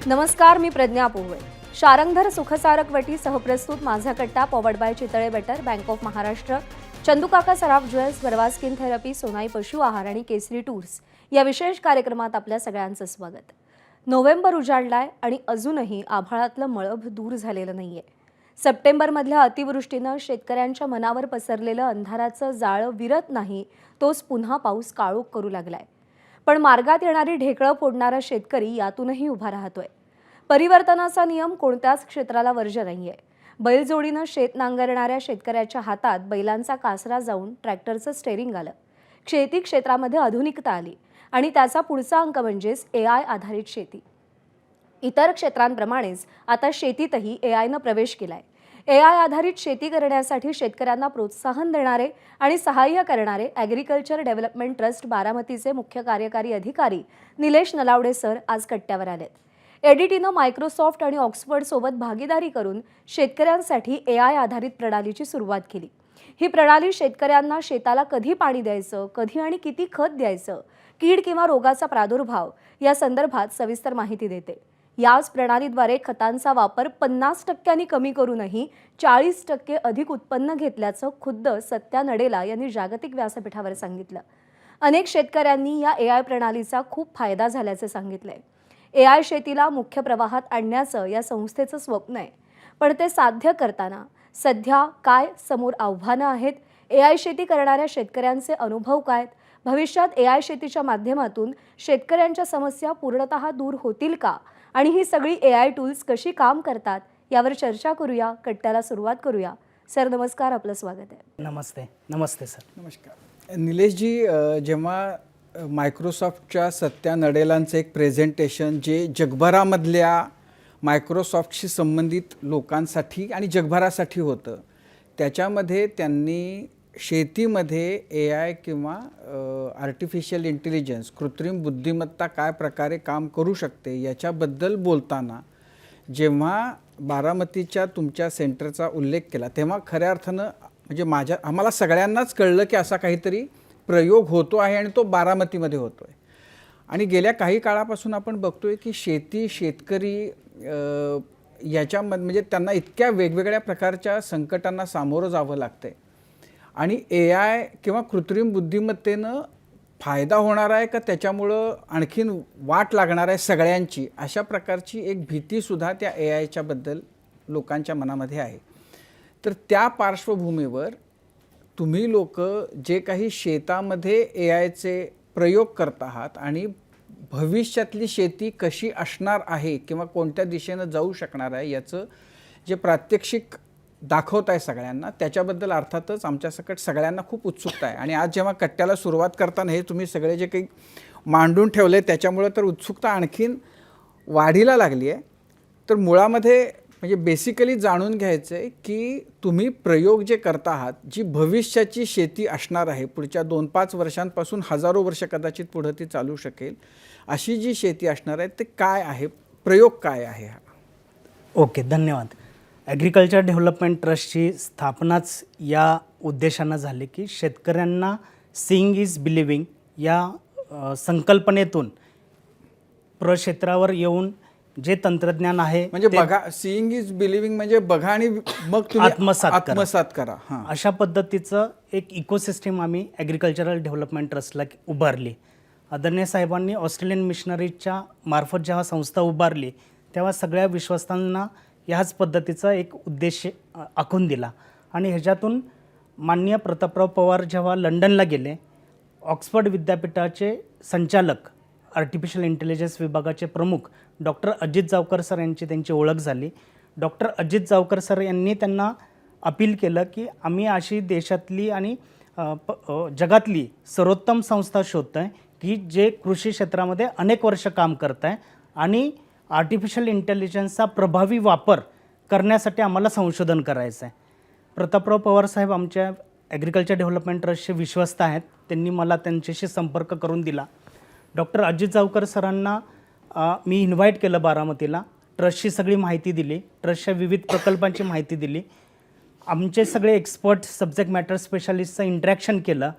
नमस्कार, मी प्रज्ञा पोहळे. शारंगधर सुखसारक वटी सहप्रस्तुत Majha Katta powered by Chitale बेटर, bank of Maharashtra, Chandukaka Saraf jewels, वरवा स्किन थेरपी, सोनाई पशु आहार आणि केसरी टूर्स या विशेष कार्यक्रमात आपल्या सगळ्यांचं स्वागत. नोव्हेंबर उजाडलाय आणि अजूनही आभाळातलं मळभ दूर झालेलं नाहीये. सप्टेंबरमधल्या अतिवृष्टीनं शेतकऱ्यांच्या मनावर पसरलेलं अंधाराचं जाळं विरत नाही, तोच पुन्हा पाऊस काळोख करू लागलाय. पण मार्गात येणारी ढेकळं फोडणारा शेतकरी यातूनही उभा राहतोय. परिवर्तनाचा नियम कोणत्याच क्षेत्राला वर्ज्य नाहीये. बैलजोडीनं शेत नांगरणाऱ्या शेतकऱ्याच्या हातात बैलांचा कासरा जाऊन ट्रॅक्टरचं स्टेअरिंग आलं. शेती क्षेत्रामध्ये आधुनिकता आली आणि त्याचा पुढचा अंक म्हणजेच AI आधारित शेती. इतर क्षेत्रांप्रमाणेच आता शेतीतही AIनं प्रवेश केलाय. AI आधारित शेती करण्यासाठी शेतकऱ्यांना प्रोत्साहन देणारे आणि सहाय्य करणारे ॲग्रिकल्चर डेव्हलपमेंट ट्रस्ट बारामतीचे मुख्य कार्यकारी अधिकारी निलेश नलावडे सर आज कट्ट्यावर आलेत. एडीटीनं मायक्रोसॉफ्ट आणि ऑक्सफर्ड सोबत भागीदारी करून शेतकऱ्यांसाठी AI आधारित प्रणालीची सुरुवात केली. ही प्रणाली शेतकऱ्यांना शेताला कधी पाणी द्यायचं, कधी आणि किती खत द्यायचं, कीड किंवा रोगाचा प्रादुर्भाव या संदर्भात सविस्तर माहिती देते. याच प्रणालीद्वारे खतांचा वापर 50% कमी करूनही 40% अधिक उत्पन्न घेतल्याचं खुद्द सत्या नडेला यांनी जागतिक व्यासपीठावर सांगितलं. अनेक शेतकऱ्यांनी या AI प्रणालीचा खूप फायदा झाल्याचे सांगितलंय. AI शेतीला मुख्य प्रवाहात आणण्याचं या संस्थेचं स्वप्न आहे. पण ते साध्य करताना सध्या काय समोर आव्हानं आहेत, AI शेती करणाऱ्या शेतकऱ्यांचे अनुभव काय, भविष्यात AI शेतीच्या माध्यमातून शेतकऱ्यांच्या समस्या पूर्णतः दूर होतील का आणि ही सगळी AI टूल्स कशी काम करतात यावर चर्चा करूया. कट्ट्याला सुरुवात करूया. सर नमस्कार, आपलं स्वागत आहे. नमस्ते. नमस्ते सर. नमस्कार. निलेशजी, जेव्हा मायक्रोसॉफ्टच्या सत्या नडेलांचं एक प्रेझेंटेशन जे जगभरामधल्या मायक्रोसॉफ्टशी संबंधित लोकांसाठी आणि जगभरासाठी होतं, त्याच्यामध्ये त्यांनी शेतीमध्ये AI किंवा आर्टिफिशियल इंटेलिजन्स, कृत्रिम बुद्धिमत्ता काय प्रकारे काम करू शकते याच्याबद्दल बोलताना जेव्हा बारामतीच्या तुमच्या सेंटरचा उल्लेख केला, तेव्हा खऱ्या अर्थानं म्हणजे आम्हाला सगळ्यांनाच कळलं की असा काहीतरी प्रयोग होतो आहे आणि तो बारामतीमध्ये होतो आहे. आणि गेल्या काही काळापासून आपण बघतोय की शेतकरी याच्यामध्ये म्हणजे त्यांना इतक्या वेगवेगळ्या प्रकारच्या संकटांना सामोरं जावं लागतं आहे. आणि AI किंवा कृत्रिम बुद्धिमत्तेनं फायदा होणार आहे का त्याच्यामुळं आणखीन वाट लागणार आहे सगळ्यांची, अशा प्रकारची एक भीतीसुद्धा त्या AIच्या बद्दल लोकांच्या मनामध्ये आहे. तर त्या पार्श्वभूमीवर तुम्ही लोक जे काही शेतामध्ये AIचे प्रयोग करत आहात आणि भविष्यातली शेती कशी असणार आहे किंवा कोणत्या दिशेनं जाऊ शकणार आहे याचं जे प्रात्यक्षिक दाखवत आहे सगळ्यांना, त्याच्याबद्दल अर्थातच आमच्यासकट सगळ्यांना खूप उत्सुकता आहे. आणि आज जेव्हा कट्ट्याला सुरुवात करताना हे तुम्ही सगळे जे काही मांडून ठेवले त्याच्यामुळे तर उत्सुकता आणखीन वाढीला लागली आहे. तर मुळामध्ये म्हणजे बेसिकली जाणून घ्यायचं आहे की तुम्ही प्रयोग जे करता आहात, जी भविष्याची शेती असणार आहे, पुढच्या 2-5 वर्षांपासून हजारो वर्ष कदाचित पुढं ती चालू शकेल, अशी जी शेती असणार आहे ते काय आहे, प्रयोग काय आहे हा? ओके, धन्यवाद. ॲग्रिकल्चर डेव्हलपमेंट ट्रस्टची स्थापनाच या उद्देशानं झाली की शेतकऱ्यांना सीइंग इज बिलिव्हिंग या संकल्पनेतून प्रक्षेत्रावर येऊन जे तंत्रज्ञान आहे म्हणजे बघा, सीइंग इज बिलिव्हिंग म्हणजे बघा आणि मग तुम्ही आत्मसात करा. हां, अशा पद्धतीचं एक इकोसिस्टीम आम्ही ॲग्रिकल्चरल डेव्हलपमेंट ट्रस्टला उभारली. आदरणीय साहेबांनी ऑस्ट्रेलियन मिशनरीजच्या मार्फत जेव्हा संस्था उभारली तेव्हा सगळ्या विश्वस्तांना ह्याच पद्धतीचा एक उद्देश आखून दिला. आणि ह्याच्यातून माननीय प्रतापराव पवार जेव्हा लंडनला गेले, ऑक्सफर्ड विद्यापीठाचे संचालक, आर्टिफिशियल इंटेलिजन्स विभागाचे प्रमुख डॉक्टर अजित जावकर सर यांची त्यांची ओळख झाली. डॉक्टर अजित जावकर सर यांनी त्यांना अपील केलं की आम्ही अशी देशातली आणि जगातली सर्वोत्तम संस्था शोधत आहे की जे कृषी क्षेत्रामध्ये अनेक वर्ष काम करत आहे आणि आर्टिफिशियल इंटेलिजन्सचा प्रभावी वापर करण्यासाठी आम्हाला संशोधन करायचं आहे. प्रतापराव पवार साहेब आमच्या ॲग्रिकल्चर डेव्हलपमेंट ट्रस्टचे विश्वस्त आहेत. त्यांनी मला त्यांच्याशी संपर्क करून दिला. डॉक्टर अजित जावकर सरांना मी इन्व्हाइट केलं बारामतीला. ट्रस्टची सगळी माहिती दिली, ट्रस्टच्या विविध प्रकल्पांची माहिती दिली. आमचे सगळे एक्सपर्ट, सब्जेक्ट मॅटर स्पेशालिस्टचं इंटरॅक्शन केलं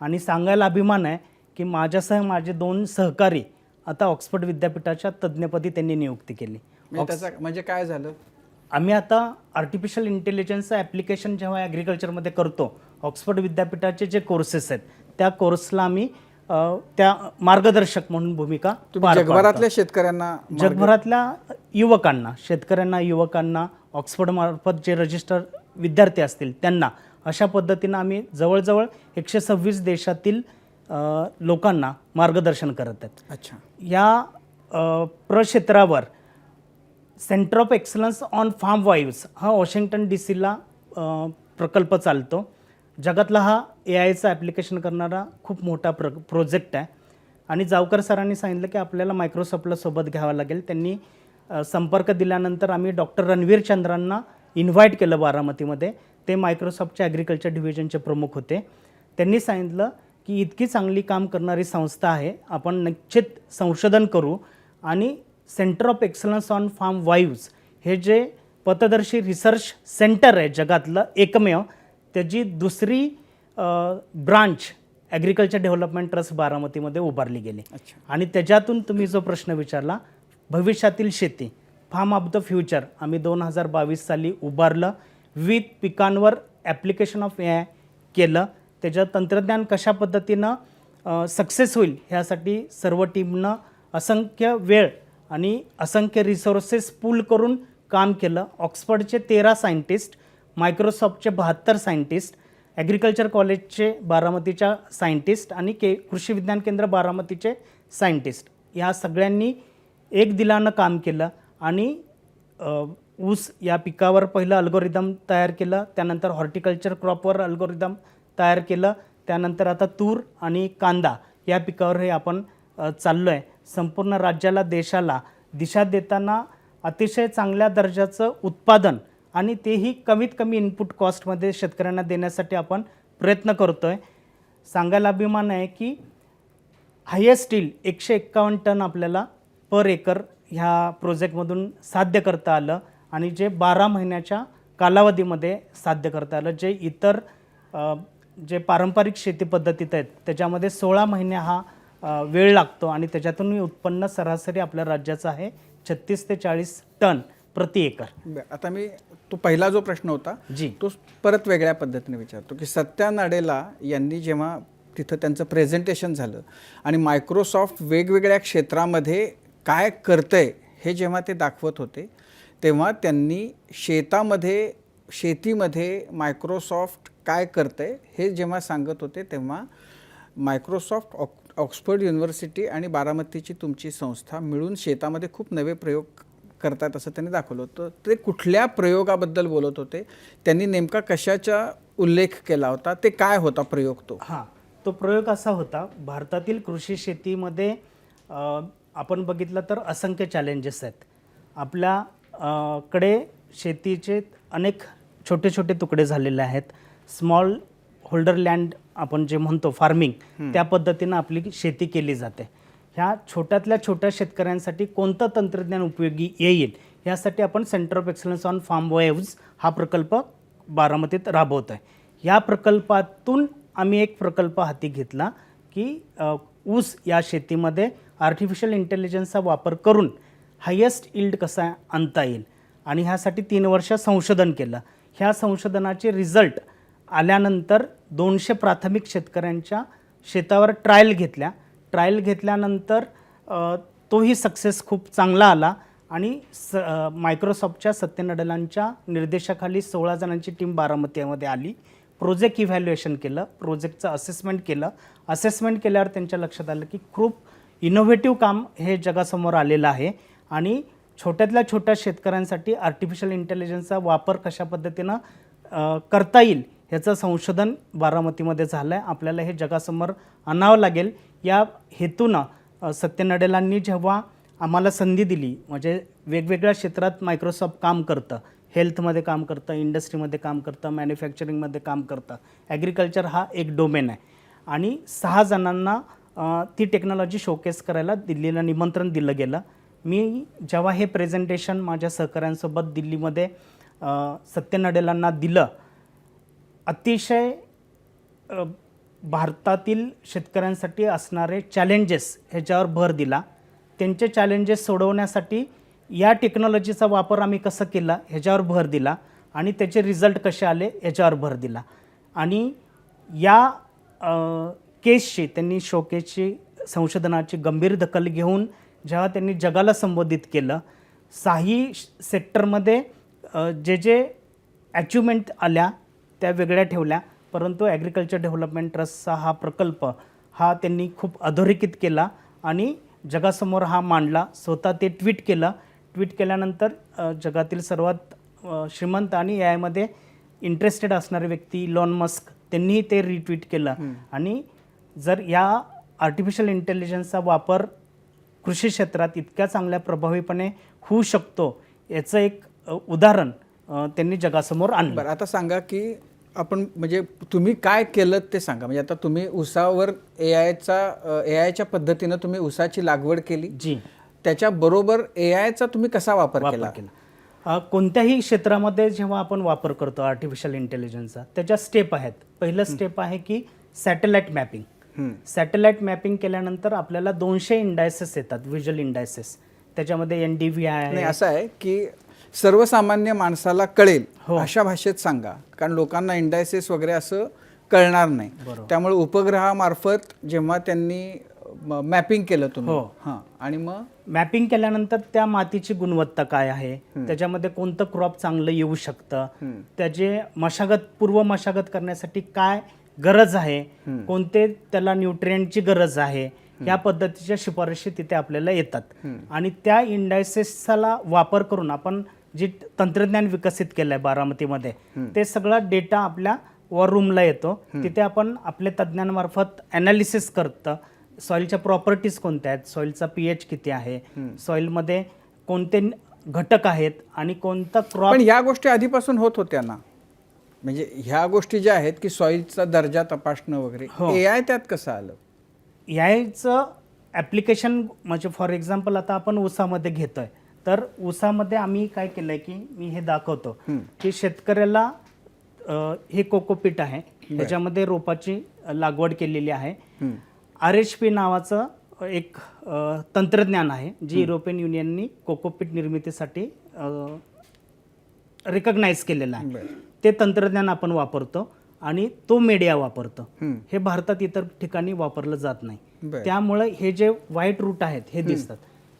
आणि सांगायला अभिमान आहे की माझ्यासह माझे 2 सहकारी आता ऑक्सफर्ड विद्यापीठाच्या तज्ज्ञपदी त्यांनी नियुक्ती केली. म्हणजे काय झालं? आम्ही आता आर्टिफिशियल इंटेलिजन्सचं ॲप्लिकेशन जेव्हा ॲग्रिकल्चरमध्ये करतो, ऑक्सफर्ड विद्यापीठाचे जे कोर्सेस आहेत त्या कोर्सला आम्ही त्या मार्गदर्शक म्हणून भूमिका पार जगभरातल्या शेतकऱ्यांना जगभरातल्या युवकांना ऑक्सफर्डमार्फत जे रजिस्टर विद्यार्थी असतील त्यांना अशा पद्धतीनं आम्ही जवळजवळ 126 देशातील लोकांना मार्गदर्शन करत आहेत. अच्छा. या प्रक्षेत्रावर centre of excellence on farm wives हा वॉशिंग्टन DC प्रकल्प चालतो. जगातला हा AIचं ॲप्लिकेशन करणारा खूप मोठा प्रोजेक्ट आहे. आणि जावकर सरांनी सांगितलं की आपल्याला मायक्रोसॉफ्टला सोबत घ्यावं लागेल. त्यांनी संपर्क दिल्यानंतर आम्ही डॉक्टर रणवीर चंद्रांना इन्व्हाइट केलं बारामतीमध्ये. ते मायक्रोसॉफ्टच्या ॲग्रिकल्चर डिव्हिजनचे प्रमुख होते. त्यांनी सांगितलं की इतकी चांगली काम करणारी संस्था आहे, आपण निश्चित संशोधन करू आणि centre of excellence on farm wives हे जे पथदर्शी रिसर्च सेंटर आहे जगातलं एकमेव, त्याची दुसरी ब्रांच ॲग्रिकल्चर डेव्हलपमेंट ट्रस्ट बारामतीमध्ये उभारली गेली. आणि त्याच्यातून तुम्ही जो प्रश्न विचारला, भविष्यातील शेती फार्म ऑफ द फ्युचर आम्ही 2022 साली उभारलं. विविध पिकांवर ॲप्लिकेशन ऑफ AI केलं. त्याचं तंत्रज्ञान कशा पद्धतीनं सक्सेस होईल ह्यासाठी सर्व टीमनं असंख्य वेळ आणि असंख्य रिसोर्सेस पूल करून काम केलं. ऑक्सफर्डचे 13 सायंटिस्ट, मायक्रोसॉफ्टचे 72 सायंटिस्ट, ॲग्रिकल्चर कॉलेजचे बारामतीच्या सायंटिस्ट आणि कृषी विज्ञान केंद्र बारामतीचे सायंटिस्ट या सगळ्यांनी एक दिलानं काम केलं. आणि ऊस या पिकावर पहिलं अल्गोरिदम तयार केलं, त्यानंतर हॉर्टिकल्चर क्रॉपवर अल्गोरिदम तयार केलं, त्यानंतर आता तूर आणि कांदा या पिकावर हे आपण चाललो आहे. संपूर्ण राज्याला देशाला दिशा देताना अतिशय चांगल्या दर्जाचं उत्पादन आणि तेही कमीत कमी इनपुट कॉस्टमध्ये शेतकऱ्यांना देण्यासाठी आपण प्रयत्न करतो आहे. सांगायला अभिमान आहे की हायेस्ट यील्ड 151 टन आपल्याला पर एकर ह्या प्रोजेक्टमधून साध्य करता आलं आणि जे 12 महिन्याच्या कालावधीमध्ये साध्य करता आलं. जे इतर जे पारंपरिक शेती पद्धतीत आहेत त्याच्यामध्ये 16 महिने हा वेळ लागतो आणि त्याच्यातून उत्पन्न सरासरी आपल्या राज्याचं आहे 36 ते 40 टन प्रति एकर. आता मी तो पहिला जो प्रश्न होता तो परत वेगळ्या पद्धतीने विचारतो की सत्या नाडेला यांनी जेव्हा तिथं त्यांचं प्रेझेंटेशन झालं आणि मायक्रोसॉफ्ट वेगवेगळ्या क्षेत्रामध्ये काय करतंय हे जेव्हा ते दाखवत होते, तेव्हा त्यांनी शेतीमध्ये मायक्रोसॉफ्ट काय करतंय हे जेव्हा सांगत होते, तेव्हा मायक्रोसॉफ्ट, ऑक्सफर्ड युनिव्हर्सिटी आणि बारामतीची तुमची संस्था मिळून शेतामध्ये खूप नवे प्रयोग करतात असं त्यांनी दाखवलं होतं. ते कुठल्या प्रयोगाबद्दल बोलत होते? त्यांनी नेमका कशाचा उल्लेख केला होता? ते काय होता प्रयोग तो? तो प्रयोग असा होता, भारतातील कृषी शेतीमध्ये आपण बघितलं तर असंख्य चॅलेंजेस आहेत. आपल्याकडे शेतीचे अनेक छोटे छोटे तुकडे झालेले आहेत. स्मॉल होल्डर लँड आपण जे म्हणतो फार्मिंग, त्या पद्धतीनं आपली शेती केली जाते. ह्या छोट्यातल्या छोट्या शेतकऱ्यांसाठी कोणतं तंत्रज्ञान उपयोगी येईल यासाठी आपण centre of excellence on farm wives हा प्रकल्प बारामतीत राबवतो आहे. या प्रकल्पातून आम्ही एक प्रकल्प हाती घेतला की ऊस या शेतीमध्ये आर्टिफिशियल इंटेलिजन्सचा वापर करून हायेस्ट यील्ड कसा आणता येईल आणि ह्यासाठी 3 वर्ष संशोधन केलं. ह्या संशोधनाचे रिझल्ट आल्यानंतर 200 प्राथमिक शेतकऱ्यांच्या शेतावर ट्रायल घेतल्यानंतर तोही सक्सेस खूप चांगला आला आणि मायक्रोसॉफ्टच्या सत्य नाडेलांच्या निर्देशाखाली 16 जणांची टीम बारामतीमध्ये आली. प्रोजेक्ट इव्हॅल्युएशन केलं, प्रोजेक्टचं असेसमेंट केल्यावर त्यांच्या लक्षात आलं की खूप इनोव्हेटिव्ह काम हे जगासमोर आलेलं आहे आणि छोट्यातल्या छोट्या शेतकऱ्यांसाठी आर्टिफिशियल इंटेलिजन्सचा वापर कशा पद्धतीनं करता येईल ह्याचं संशोधन बारामतीमध्ये झालं आहे. आपल्याला हे जगासमोर आणावं लागेल. या हेतूनं सत्य नाडेलांनी जेव्हा आम्हाला संधी दिली, म्हणजे वेगवेगळ्या क्षेत्रात मायक्रोसॉफ्ट काम करतं, हेल्थमध्ये काम करतं, इंडस्ट्रीमध्ये काम करतं, मॅन्युफॅक्चरिंगमध्ये काम करतं, ॲग्रिकल्चर हा एक डोमेन आहे आणि 6 जणांना ती टेक्नॉलॉजी शोकेस करायला दिल्लीला निमंत्रण दिलं गेलं. मी जेव्हा हे प्रेझेंटेशन माझ्या सहकाऱ्यांसोबत दिल्लीमध्ये सत्य नाडेलांना दिलं, अतिशय भारतातील शेतकऱ्यांसाठी असणारे चॅलेंजेस ह्याच्यावर भर दिला. त्यांचे चॅलेंजेस सोडवण्यासाठी या टेक्नॉलॉजीचा वापर आम्ही कसा केला ह्याच्यावर भर दिला आणि त्याचे रिझल्ट कसे आले याच्यावर भर दिला. आणि या केसची त्यांनी शोकेसची संशोधनाची गंभीर दखल घेऊन जेव्हा त्यांनी जगाला संबोधित केलं, 6 सेक्टरमध्ये जे अचिव्हमेंट आल्या त्या वेगळ्या ठेवल्या, परंतु ॲग्रिकल्चर डेव्हलपमेंट ट्रस्टचा हा प्रकल्प हा त्यांनी खूप अधोरेखित केला आणि जगासमोर हा मांडला. स्वतः ते ट्विट केलं. ट्विट केल्यानंतर जगातील सर्वात श्रीमंत आणि यामध्ये इंटरेस्टेड असणारे व्यक्ती इलॉन मस्क त्यांनीही ते रिट्विट केलं. आणि जर या आर्टिफिशियल इंटेलिजन्सचा वापर कृषी क्षेत्रात इतक्या चांगल्या प्रभावीपणे होऊ शकतो याचं एक उदाहरण त्यांनी जगासमोर आणलं. बरं, आता सांगा की आपण म्हणजे तुम्ही काय केलं ते सांगा. म्हणजे आता तुम्ही ऊसावर एआयच्या पद्धतीनं तुम्ही ऊसाची लागवड केली. जी. त्याच्याबरोबर एआयचा तुम्ही कसा वापर केला? कोणत्याही क्षेत्रामध्ये जेव्हा आपण वापर करतो आर्टिफिशियल इंटेलिजन्सचा, त्याच्या स्टेप आहेत. पहिलं स्टेप आहे की सॅटेलाइट मॅपिंग. सॅटेलाइट मॅपिंग केल्यानंतर आपल्याला 200 इंडायसेस येतात, व्हिज्युअल इंडायसेस. त्याच्यामध्ये NDVI आहे. असं आहे की सर्वसामान्य माणसाला कळेल अशा भाषेत सांगा, कारण लोकांना इंडायसेस वगैरे असं कळणार नाही. त्यामुळे उपग्रहामार्फत जेव्हा त्यांनी मॅपिंग केलं तुम्ही, हां, आणि मग मॅपिंग केल्यानंतर त्या मातीची गुणवत्ता काय आहे, त्याच्यामध्ये कोणतं क्रॉप चांगलं येऊ शकतं, त्याचे पूर्व मशागत करण्यासाठी काय गरज आहे, कोणते त्याला न्यूट्रिएंटची गरज आहे, या पद्धतीच्या शिफारशी तिथे आपल्याला येतात. आणि त्या इंडायसेसचा वापर करून आपण जे तंत्रज्ञान विकसित केलं आहे बारामतीमध्ये, ते सगळा डेटा आपल्या वॉर रूमला येतो. तिथे आपण आपल्या तज्ज्ञांमार्फत ॲनालिसिस करतं. सॉईलच्या प्रॉपर्टीज कोणत्या आहेत, सॉईलचा pH किती आहे, सॉईलमध्ये कोणते घटक आहेत आणि कोणता क्रॉप. पण या गोष्टी आधीपासून होत होत्या ना, म्हणजे ह्या गोष्टी ज्या आहेत की सॉईलचा दर्जा तपासणं वगैरे, एआय त्यात कसं आलं? याचं ॲप्लिकेशन म्हणजे फॉर एक्झाम्पल आता आपण ऊसामध्ये घेतोय, तर ऊसामध्ये आम्ही काय केलंय की मी हे दाखवतो की शेतकऱ्याला हे कोकोपीट आहे, त्याच्यामध्ये रोपाची लागवड केलेली आहे. RHP नावाचं एक तंत्रज्ञान आहे जे युरोपियन युनियननी कोकोपीट निर्मितीसाठी रिकग्नाइज केलेलं आहे. ते तंत्रज्ञान आपण वापरतो आणि तो मीडिया वापरतो. हे भारतात इतर ठिकाणी वापरलं जात नाही. त्यामुळे हे जे व्हाईट रूट आहेत हे दिसतात,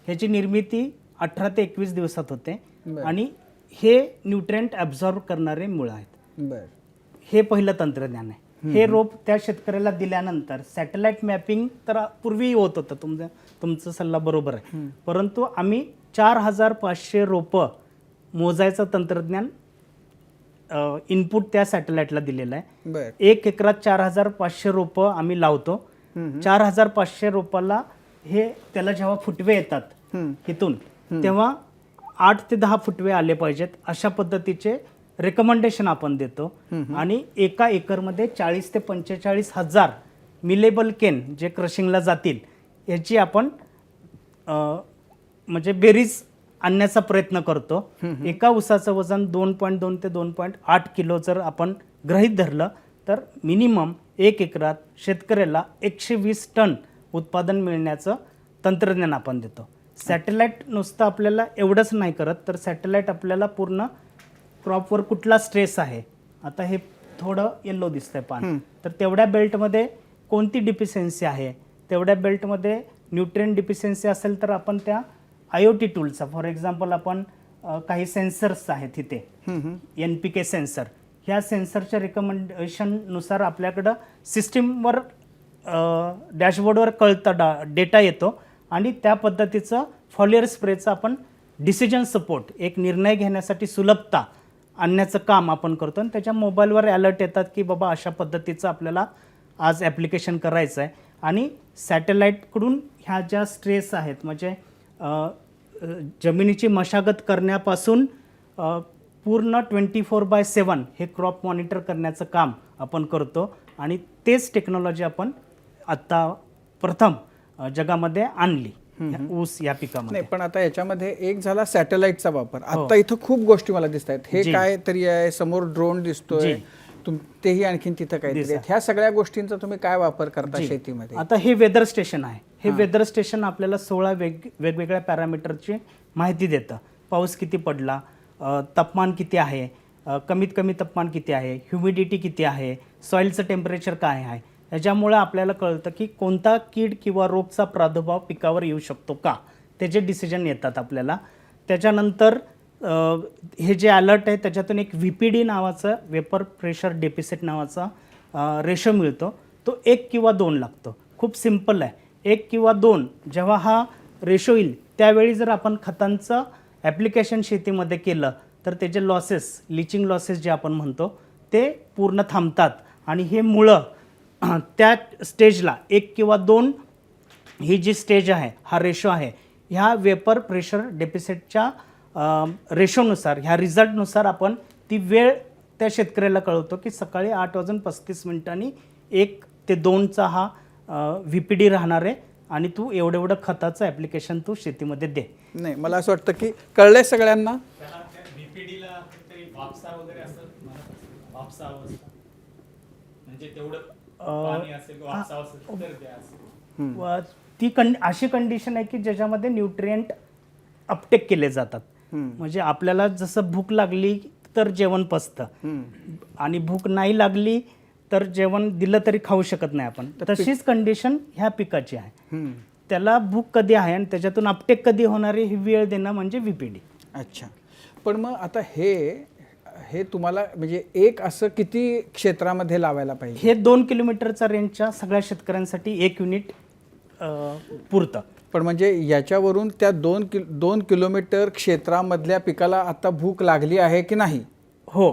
ह्याची निर्मिती 18 ते 21 दिवसात होते आणि हे न्यूट्रिएंट ॲब्झॉर्ब करणारे मुळं आहेत. हे पहिलं तंत्रज्ञान आहे. हे रोप त्या शेतकऱ्याला दिल्यानंतर सॅटेलाइट मॅपिंग तर पूर्वी होत होतं, तुमचं सल्ला बरोबर आहे, परंतु आम्ही 4500 रोपं मोजायचं तंत्रज्ञान इनपुट त्या सॅटेलाइटला दिलेलं आहे. 1 एकरात 4500 रोपं आम्ही लावतो. 4500 रोपाला त्याला जेव्हा फुटवे येतात इथून, तेव्हा 8 ते 10 फुटवे आले पाहिजेत अशा पद्धतीचे रेकमेंडेशन आपण देतो. आणि एका एकरमध्ये 40 ते 45 हजार मिलेबल केन जे क्रशिंगला जातील याची आपण म्हणजे बेरीज आणण्याचा प्रयत्न करतो. एका ऊसाचं वजन 2.2 ते 2.8 किलो जर आपण गृहीत धरलं तर मिनिमम 1 एकरात शेतकऱ्याला 120 टन उत्पादन मिळण्याचं तंत्रज्ञान आपण देतो. सॅटेलाइट नुसतं आपल्याला एवढंच नाही करत, तर सॅटेलाइट आपल्याला पूर्ण क्रॉपवर कुठला स्ट्रेस आहे, आता हे थोडं येल्लो दिसतंय पान, तर तेवढ्या बेल्टमध्ये कोणती डिफिशियन्सी आहे, तेवढ्या बेल्टमध्ये न्यूट्रिएंट डिफिशियन्सी असेल तर आपण त्या IoT टूलचा फॉर एक्झाम्पल आपण काही सेन्सर्स आहेत इथे, NPK सेन्सर, ह्या सेन्सरच्या रिकमेंडेशननुसार आपल्याकडं सिस्टीमवर डॅशबोर्डवर कळतं डेटा येतो आणि त्या पद्धतीचं फॉलियर स्प्रेचं आपण डिसिजन सपोर्ट, एक निर्णय घेण्यासाठी सुलभता आणण्याचं काम आपण करतो. आणि त्याच्या मोबाईलवर अलर्ट येतात की बाबा अशा पद्धतीचं आपल्याला आज ॲप्लिकेशन करायचं आहे. आणि सॅटेलाईटकडून ह्या ज्या स्ट्रेस आहेत म्हणजे जमिनीची मशागत करण्यापासून पूर्ण 24/7 हे क्रॉप मॉनिटर करण्याचं काम आपण करतो. आणि तेच टेक्नॉलॉजी आपण आत्ता प्रथम जगामध्ये आणली ऊस या पिकामध्ये. नाही, पण आता याच्यामध्ये एक झाला सॅटेलाइटचा वापर. आता इथं खूप गोष्टी मला दिसत आहेत. हे काय तरी आहे, समोर ड्रोन दिसतोय, तेही आणखीन तिथं काहीतरी आहेत. ह्या सगळ्या गोष्टींचा तुम्ही काय वापर करता जी. शेतीमध्ये? आता हे वेदर स्टेशन आहे. हे वेदर स्टेशन आपल्याला 16 वेगवेगळ्या पॅरामीटरची माहिती देतं. पाऊस किती पडला, तापमान किती आहे, कमीत कमी तापमान किती आहे, ह्युमिडिटी किती आहे, सॉईलचं टेम्परेचर काय आहे. याच्यामुळे आपल्याला कळतं की कोणता कीड किंवा रोगचा प्रादुर्भाव पिकावर येऊ शकतो का, त्याचे डिसिजन येतात आपल्याला. त्याच्यानंतर हे जे अलर्ट आहे त्याच्यातून एक VPD नावाचं वेपर प्रेशर डेफिसिट नावाचा रेशो मिळतो. तो 1 किंवा 2 लागतो. खूप सिम्पल आहे. 1 किंवा 2 जेव्हा हा रेशो येईल त्यावेळी जर आपण खतांचं ॲप्लिकेशन शेतीमध्ये केलं तर त्याचे लॉसेस, लिचिंग लॉसेस जे आपण म्हणतो ते पूर्ण थांबतात. आणि हे मुळं त्या स्टेजला 1 किंवा 2 ही जी स्टेज आहे, हा रेशो आहे, ह्या वेपर प्रेशर डेफिसिटच्या रेशोनुसार, ह्या रिझल्टनुसार आपण ती वेळ त्या शेतकऱ्याला कळवतो की सकाळी 8:35 1 ते 2चा हा VPD राहणार आहे आणि तू एवढं खताचं ॲप्लिकेशन तू शेतीमध्ये दे. नाही, मला असं वाटतं की कळलंय सगळ्यांना. ती अशी कंडिशन आहे की ज्याच्यामध्ये न्यूट्रिएंट अपटेक केले जातात. म्हणजे आपल्याला जसं भूक लागली तर जेवण पचतं आणि भूक नाही लागली तर जेवण दिलं तरी खाऊ शकत नाही आपण. तशीच कंडिशन ह्या पिकाची आहे. त्याला भूक कधी आहे आणि त्याच्यातून अपटेक कधी होणार आहे ही वेळ देणं म्हणजे VPD. अच्छा, पण मग आता हे तुम्हाला म्हणजे एक असं किती क्षेत्रामध्ये लावायला पाहिजे? हे 2 किलोमीटरचा रेंजच्या सगळ्या शेतकऱ्यांसाठी 1 युनिट पुरतं. पण म्हणजे याच्यावरून त्या 2 किलोमीटर क्षेत्रामधल्या पिकाला आता भूक लागली आहे की नाही हो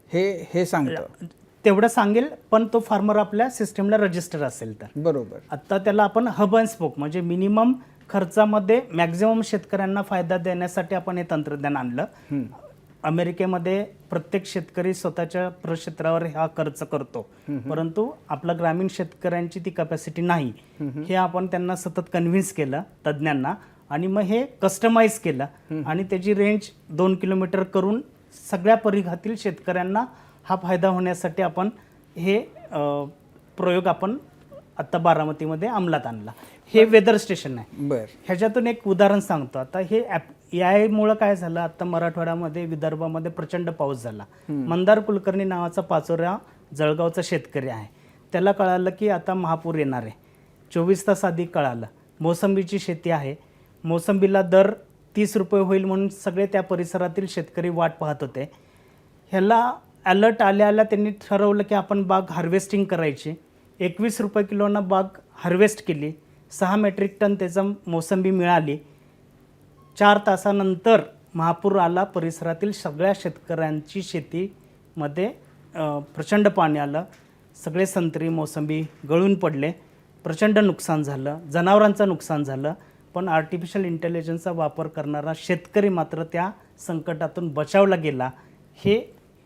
हे सांगतं. तेवढं सांगेल, पण तो फार्मर आपल्या सिस्टमला रजिस्टर असेल तर. बरोबर. आता त्याला आपण हब अँड स्पोक म्हणजे मिनिमम खर्चामध्ये मॅक्झिमम शेतकऱ्यांना फायदा देण्यासाठी आपण हे तंत्रज्ञान आणलं. अमेरिकेमध्ये प्रत्येक शेतकरी स्वतःच्या प्रक्षेत्रावर हा खर्च करतो, परंतु आपल्या ग्रामीण शेतकऱ्यांची ती कॅपॅसिटी नाही. हे आपण त्यांना सतत कन्व्हिन्स केलं तज्ज्ञांना आणि मग हे कस्टमाइज केलं आणि त्याची रेंज 2 किलोमीटर करून सगळ्या परिघातील शेतकऱ्यांना हा फायदा होण्यासाठी आपण हे प्रयोग आपण आत्ता बारामतीमध्ये अंमलात आणला. हे वेदर स्टेशन आहे. बर, ह्याच्यातून एक उदाहरण सांगतो. आता हे AI काय झालं, आता मराठवाड्यामध्ये विदर्भामध्ये प्रचंड पाऊस झाला. मंदार कुलकर्णी नावाचा पाचोरा जळगावचा शेतकरी आहे. त्याला कळालं की आता महापूर येणार आहे. 24 तास आधी कळालं. मोसंबीची शेती आहे. मोसंबीला दर 30 रुपये होईल म्हणून सगळे त्या परिसरातील शेतकरी वाट पाहत होते. ह्याला अलर्ट आल्या त्यांनी ठरवलं की आपण बाग हार्वेस्टिंग करायची. 21 रुपये किलोनं बाग हार्वेस्ट केली. 6 मेट्रिक टन त्याचं मोसंबी मिळाली. 4 तासानंतर महापूर आला. परिसरातील सगळ्या शेतकऱ्यांची शेतीमध्ये प्रचंड पाणी आलं. सगळे संत्री मोसंबी गळून पडले. प्रचंड नुकसान झालं. जनावरांचं नुकसान झालं. पण आर्टिफिशियल इंटेलिजन्सचा वापर करणारा शेतकरी मात्र त्या संकटातून बचावला गेला. हे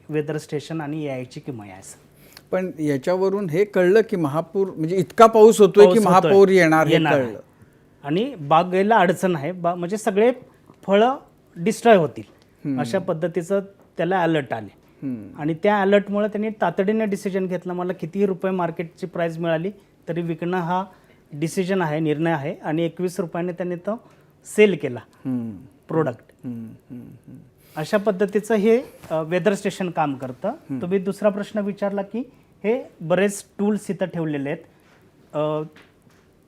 वेदर स्टेशन आणि AIची किमया आहे. पण याच्यावरून हे कळलं की महापूर म्हणजे इतका पाऊस होतोय की महापूर येणार हे कळलं आणि बागेला अडचण आहे. म्हणजे सगळे फळं डिस्ट्रॉय होतील अशा पद्धतीचं त्याला अलर्ट आले. आणि त्या अलर्टमुळे त्यांनी तातडीने डिसिजन घेतला. मला कितीही रुपये मार्केटची प्राईस मिळाली तरी विकणं हा डिसिजन आहे, निर्णय आहे. आणि 21 रुपयाने त्यांनी तो सेल केला प्रोडक्ट. अशा पद्धतीचं हे वेदर स्टेशन काम करतं. तुम्ही दुसरा प्रश्न विचारला की हे बरेच टूल्स इथं ठेवलेले आहेत.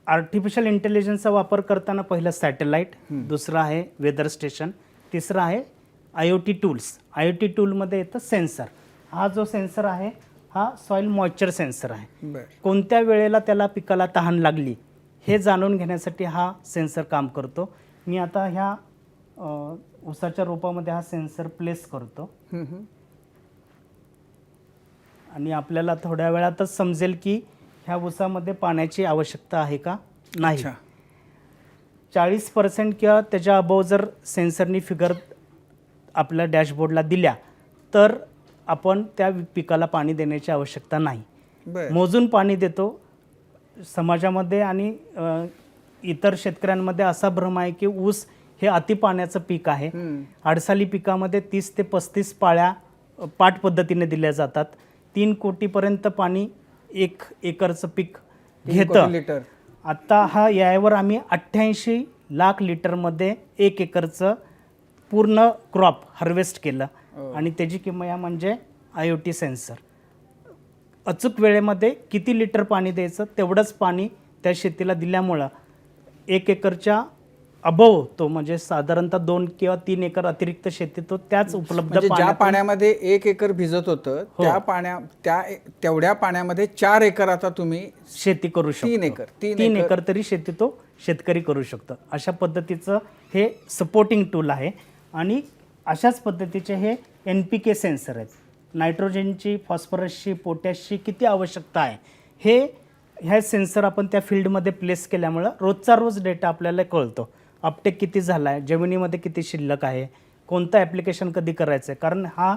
आर्टिफिशियल इंटेलिजन्सचा वापर करताना पहिलं सॅटेलाईट, दुसरं आहे वेदर स्टेशन, तिसरं आहे IoT टूल्स. IoT टूलमध्ये येतं सेन्सर. हा जो सेन्सर आहे हा सॉईल मॉइश्चर सेन्सर आहे. कोणत्या वेळेला त्याला पिकाला तहान लागली हे जाणून घेण्यासाठी हा सेन्सर काम करतो. मी आता ह्या ऊसाच्या रोपामध्ये हा सेन्सर प्लेस करतो आणि आपल्याला थोड्या वेळातच समजेल की ह्या ऊसामध्ये पाण्याची आवश्यकता आहे का नाही. 40% किंवा त्याच्या अबोव जर सेन्सरनी फिगर आपल्या डॅशबोर्डला दिल्या तर आपण त्या पिकाला पाणी देण्याची आवश्यकता नाही. मोजून पाणी देतो. समाजामध्ये आणि इतर शेतकऱ्यांमध्ये असा भ्रम आहे की ऊस हे अति पाण्याचं पीक आहे. आडसाली पिकामध्ये 30 ते 35 पाळ्या पाट पद्धतीने दिल्या जातात. 3 कोटीपर्यंत पाणी 1 एकरचं पीक 3 कोटी घेतं. लिटर. आता हा यावर आम्ही 88 लाख लिटरमध्ये 1 एकरचं पूर्ण क्रॉप हार्वेस्ट केलं. आणि त्याची किंमत म्हणजे IoT सेन्सर. अचूक वेळेमध्ये किती लिटर पाणी द्यायचं तेवढंच पाणी त्या शेतीला दिल्यामुळं 1 एकरच्या अबव तो म्हणजे साधारणतः 2 किंवा 3 एकर अतिरिक्त शेती तो त्याच उपलब्ध म्हणजे ज्या पाण्यातून पाण्यामध्ये 1 एकर भिजत होतं तेवढ्या पाण्यामध्ये 4 एकर आता तुम्ही शेती करू शकतो. 3 एकर 3 एकर तरी शेती तो शेतकरी करू शकतो. अशा पद्धतीचं हे सपोर्टिंग टूल आहे. आणि अशाच पद्धतीचे हे NPK सेन्सर आहेत. नायट्रोजनची, फॉस्फरसची, पोटॅशची किती आवश्यकता आहे ह्या सेन्सर आपण त्या फील्डमध्ये प्लेस केल्यामुळं रोजचा रोज डेटा आपल्याला कळतो. अपटेक किती झाला आहे, जमिनीमध्ये किती शिल्लक आहे, कोणतं ॲप्लिकेशन कधी करायचं आहे. कारण हा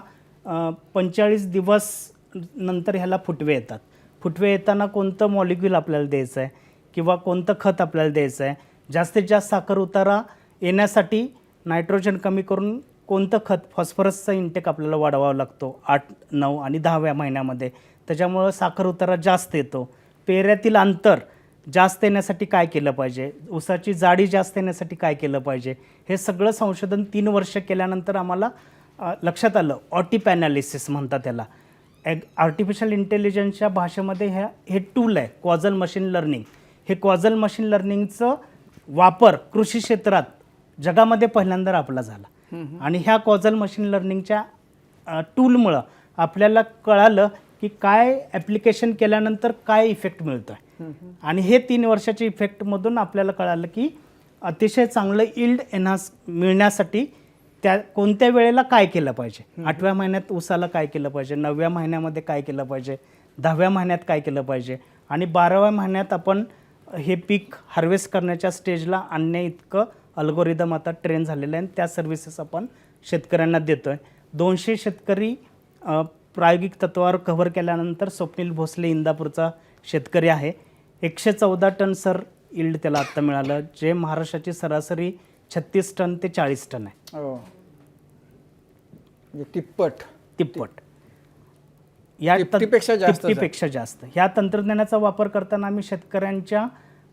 45 दिवस नंतर ह्याला फुटवे येतात. फुटवे येताना कोणतं मॉलिक्यूल आपल्याला द्यायचं आहे किंवा कोणतं खत आपल्याला द्यायचं आहे, जास्तीत जास्त साखर उतारा येण्यासाठी नायट्रोजन कमी करून कोणतं खत, फॉस्फरसचा इंटेक आपल्याला वाढवावा लागतो 8, 9 आणि 10व्या महिन्यामध्ये. त्याच्यामुळं साखर उतारा जास्त येतो. पेऱ्यातील अंतर जास्त येण्यासाठी काय केलं पाहिजे, ऊसाची जाडी जास्त येण्यासाठी काय केलं पाहिजे, हे सगळं संशोधन 3 वर्ष केल्यानंतर आम्हाला लक्षात आलं. ऑटिप ॲनालिसिस म्हणतात त्याला. आर्टिफिशियल इंटेलिजन्सच्या भाषेमध्ये हे टूल आहे कॉझल मशीन लर्निंग. हे कॉझल मशीन लर्निंगचं वापर कृषी क्षेत्रात जगामध्ये पहिल्यांदा आपला झाला. आणि ह्या कॉझल मशीन लर्निंगच्या टूलमुळं आपल्याला कळालं की काय ॲप्लिकेशन केल्यानंतर काय इफेक्ट मिळतो आहे. आणि हे 3 वर्षाच्या इफेक्टमधून आपल्याला कळालं की अतिशय चांगलं इल्ड एन्हान्स मिळण्यासाठी त्या कोणत्या वेळेला काय केलं पाहिजे. 8व्या महिन्यात ऊसाला काय केलं पाहिजे, 9व्या महिन्यामध्ये काय केलं पाहिजे, 10व्या महिन्यात काय केलं पाहिजे आणि 12व्या महिन्यात आपण हे पीक हार्वेस्ट करण्याच्या स्टेजला आणण्या इतकं अल्गोरिदम आता ट्रेन झालेलं आहे. त्या सर्व्हिसेस आपण शेतकऱ्यांना देतो आहे. 200 शेतकरी प्रायोगिक तत्वावर कव्हर केल्यानंतर स्वप्नील भोसले इंदापूरचा शेतकरी आहे. 114 टन सर इल्ड त्याला आत्ता मिळालं, जे महाराष्ट्राची सरासरी 36 टन ते 40 टन आहे. तिप्पट. या तिप्पटीपेक्षा जास्त. ह्या तंत्रज्ञानाचा वापर करताना आम्ही शेतकऱ्यांच्या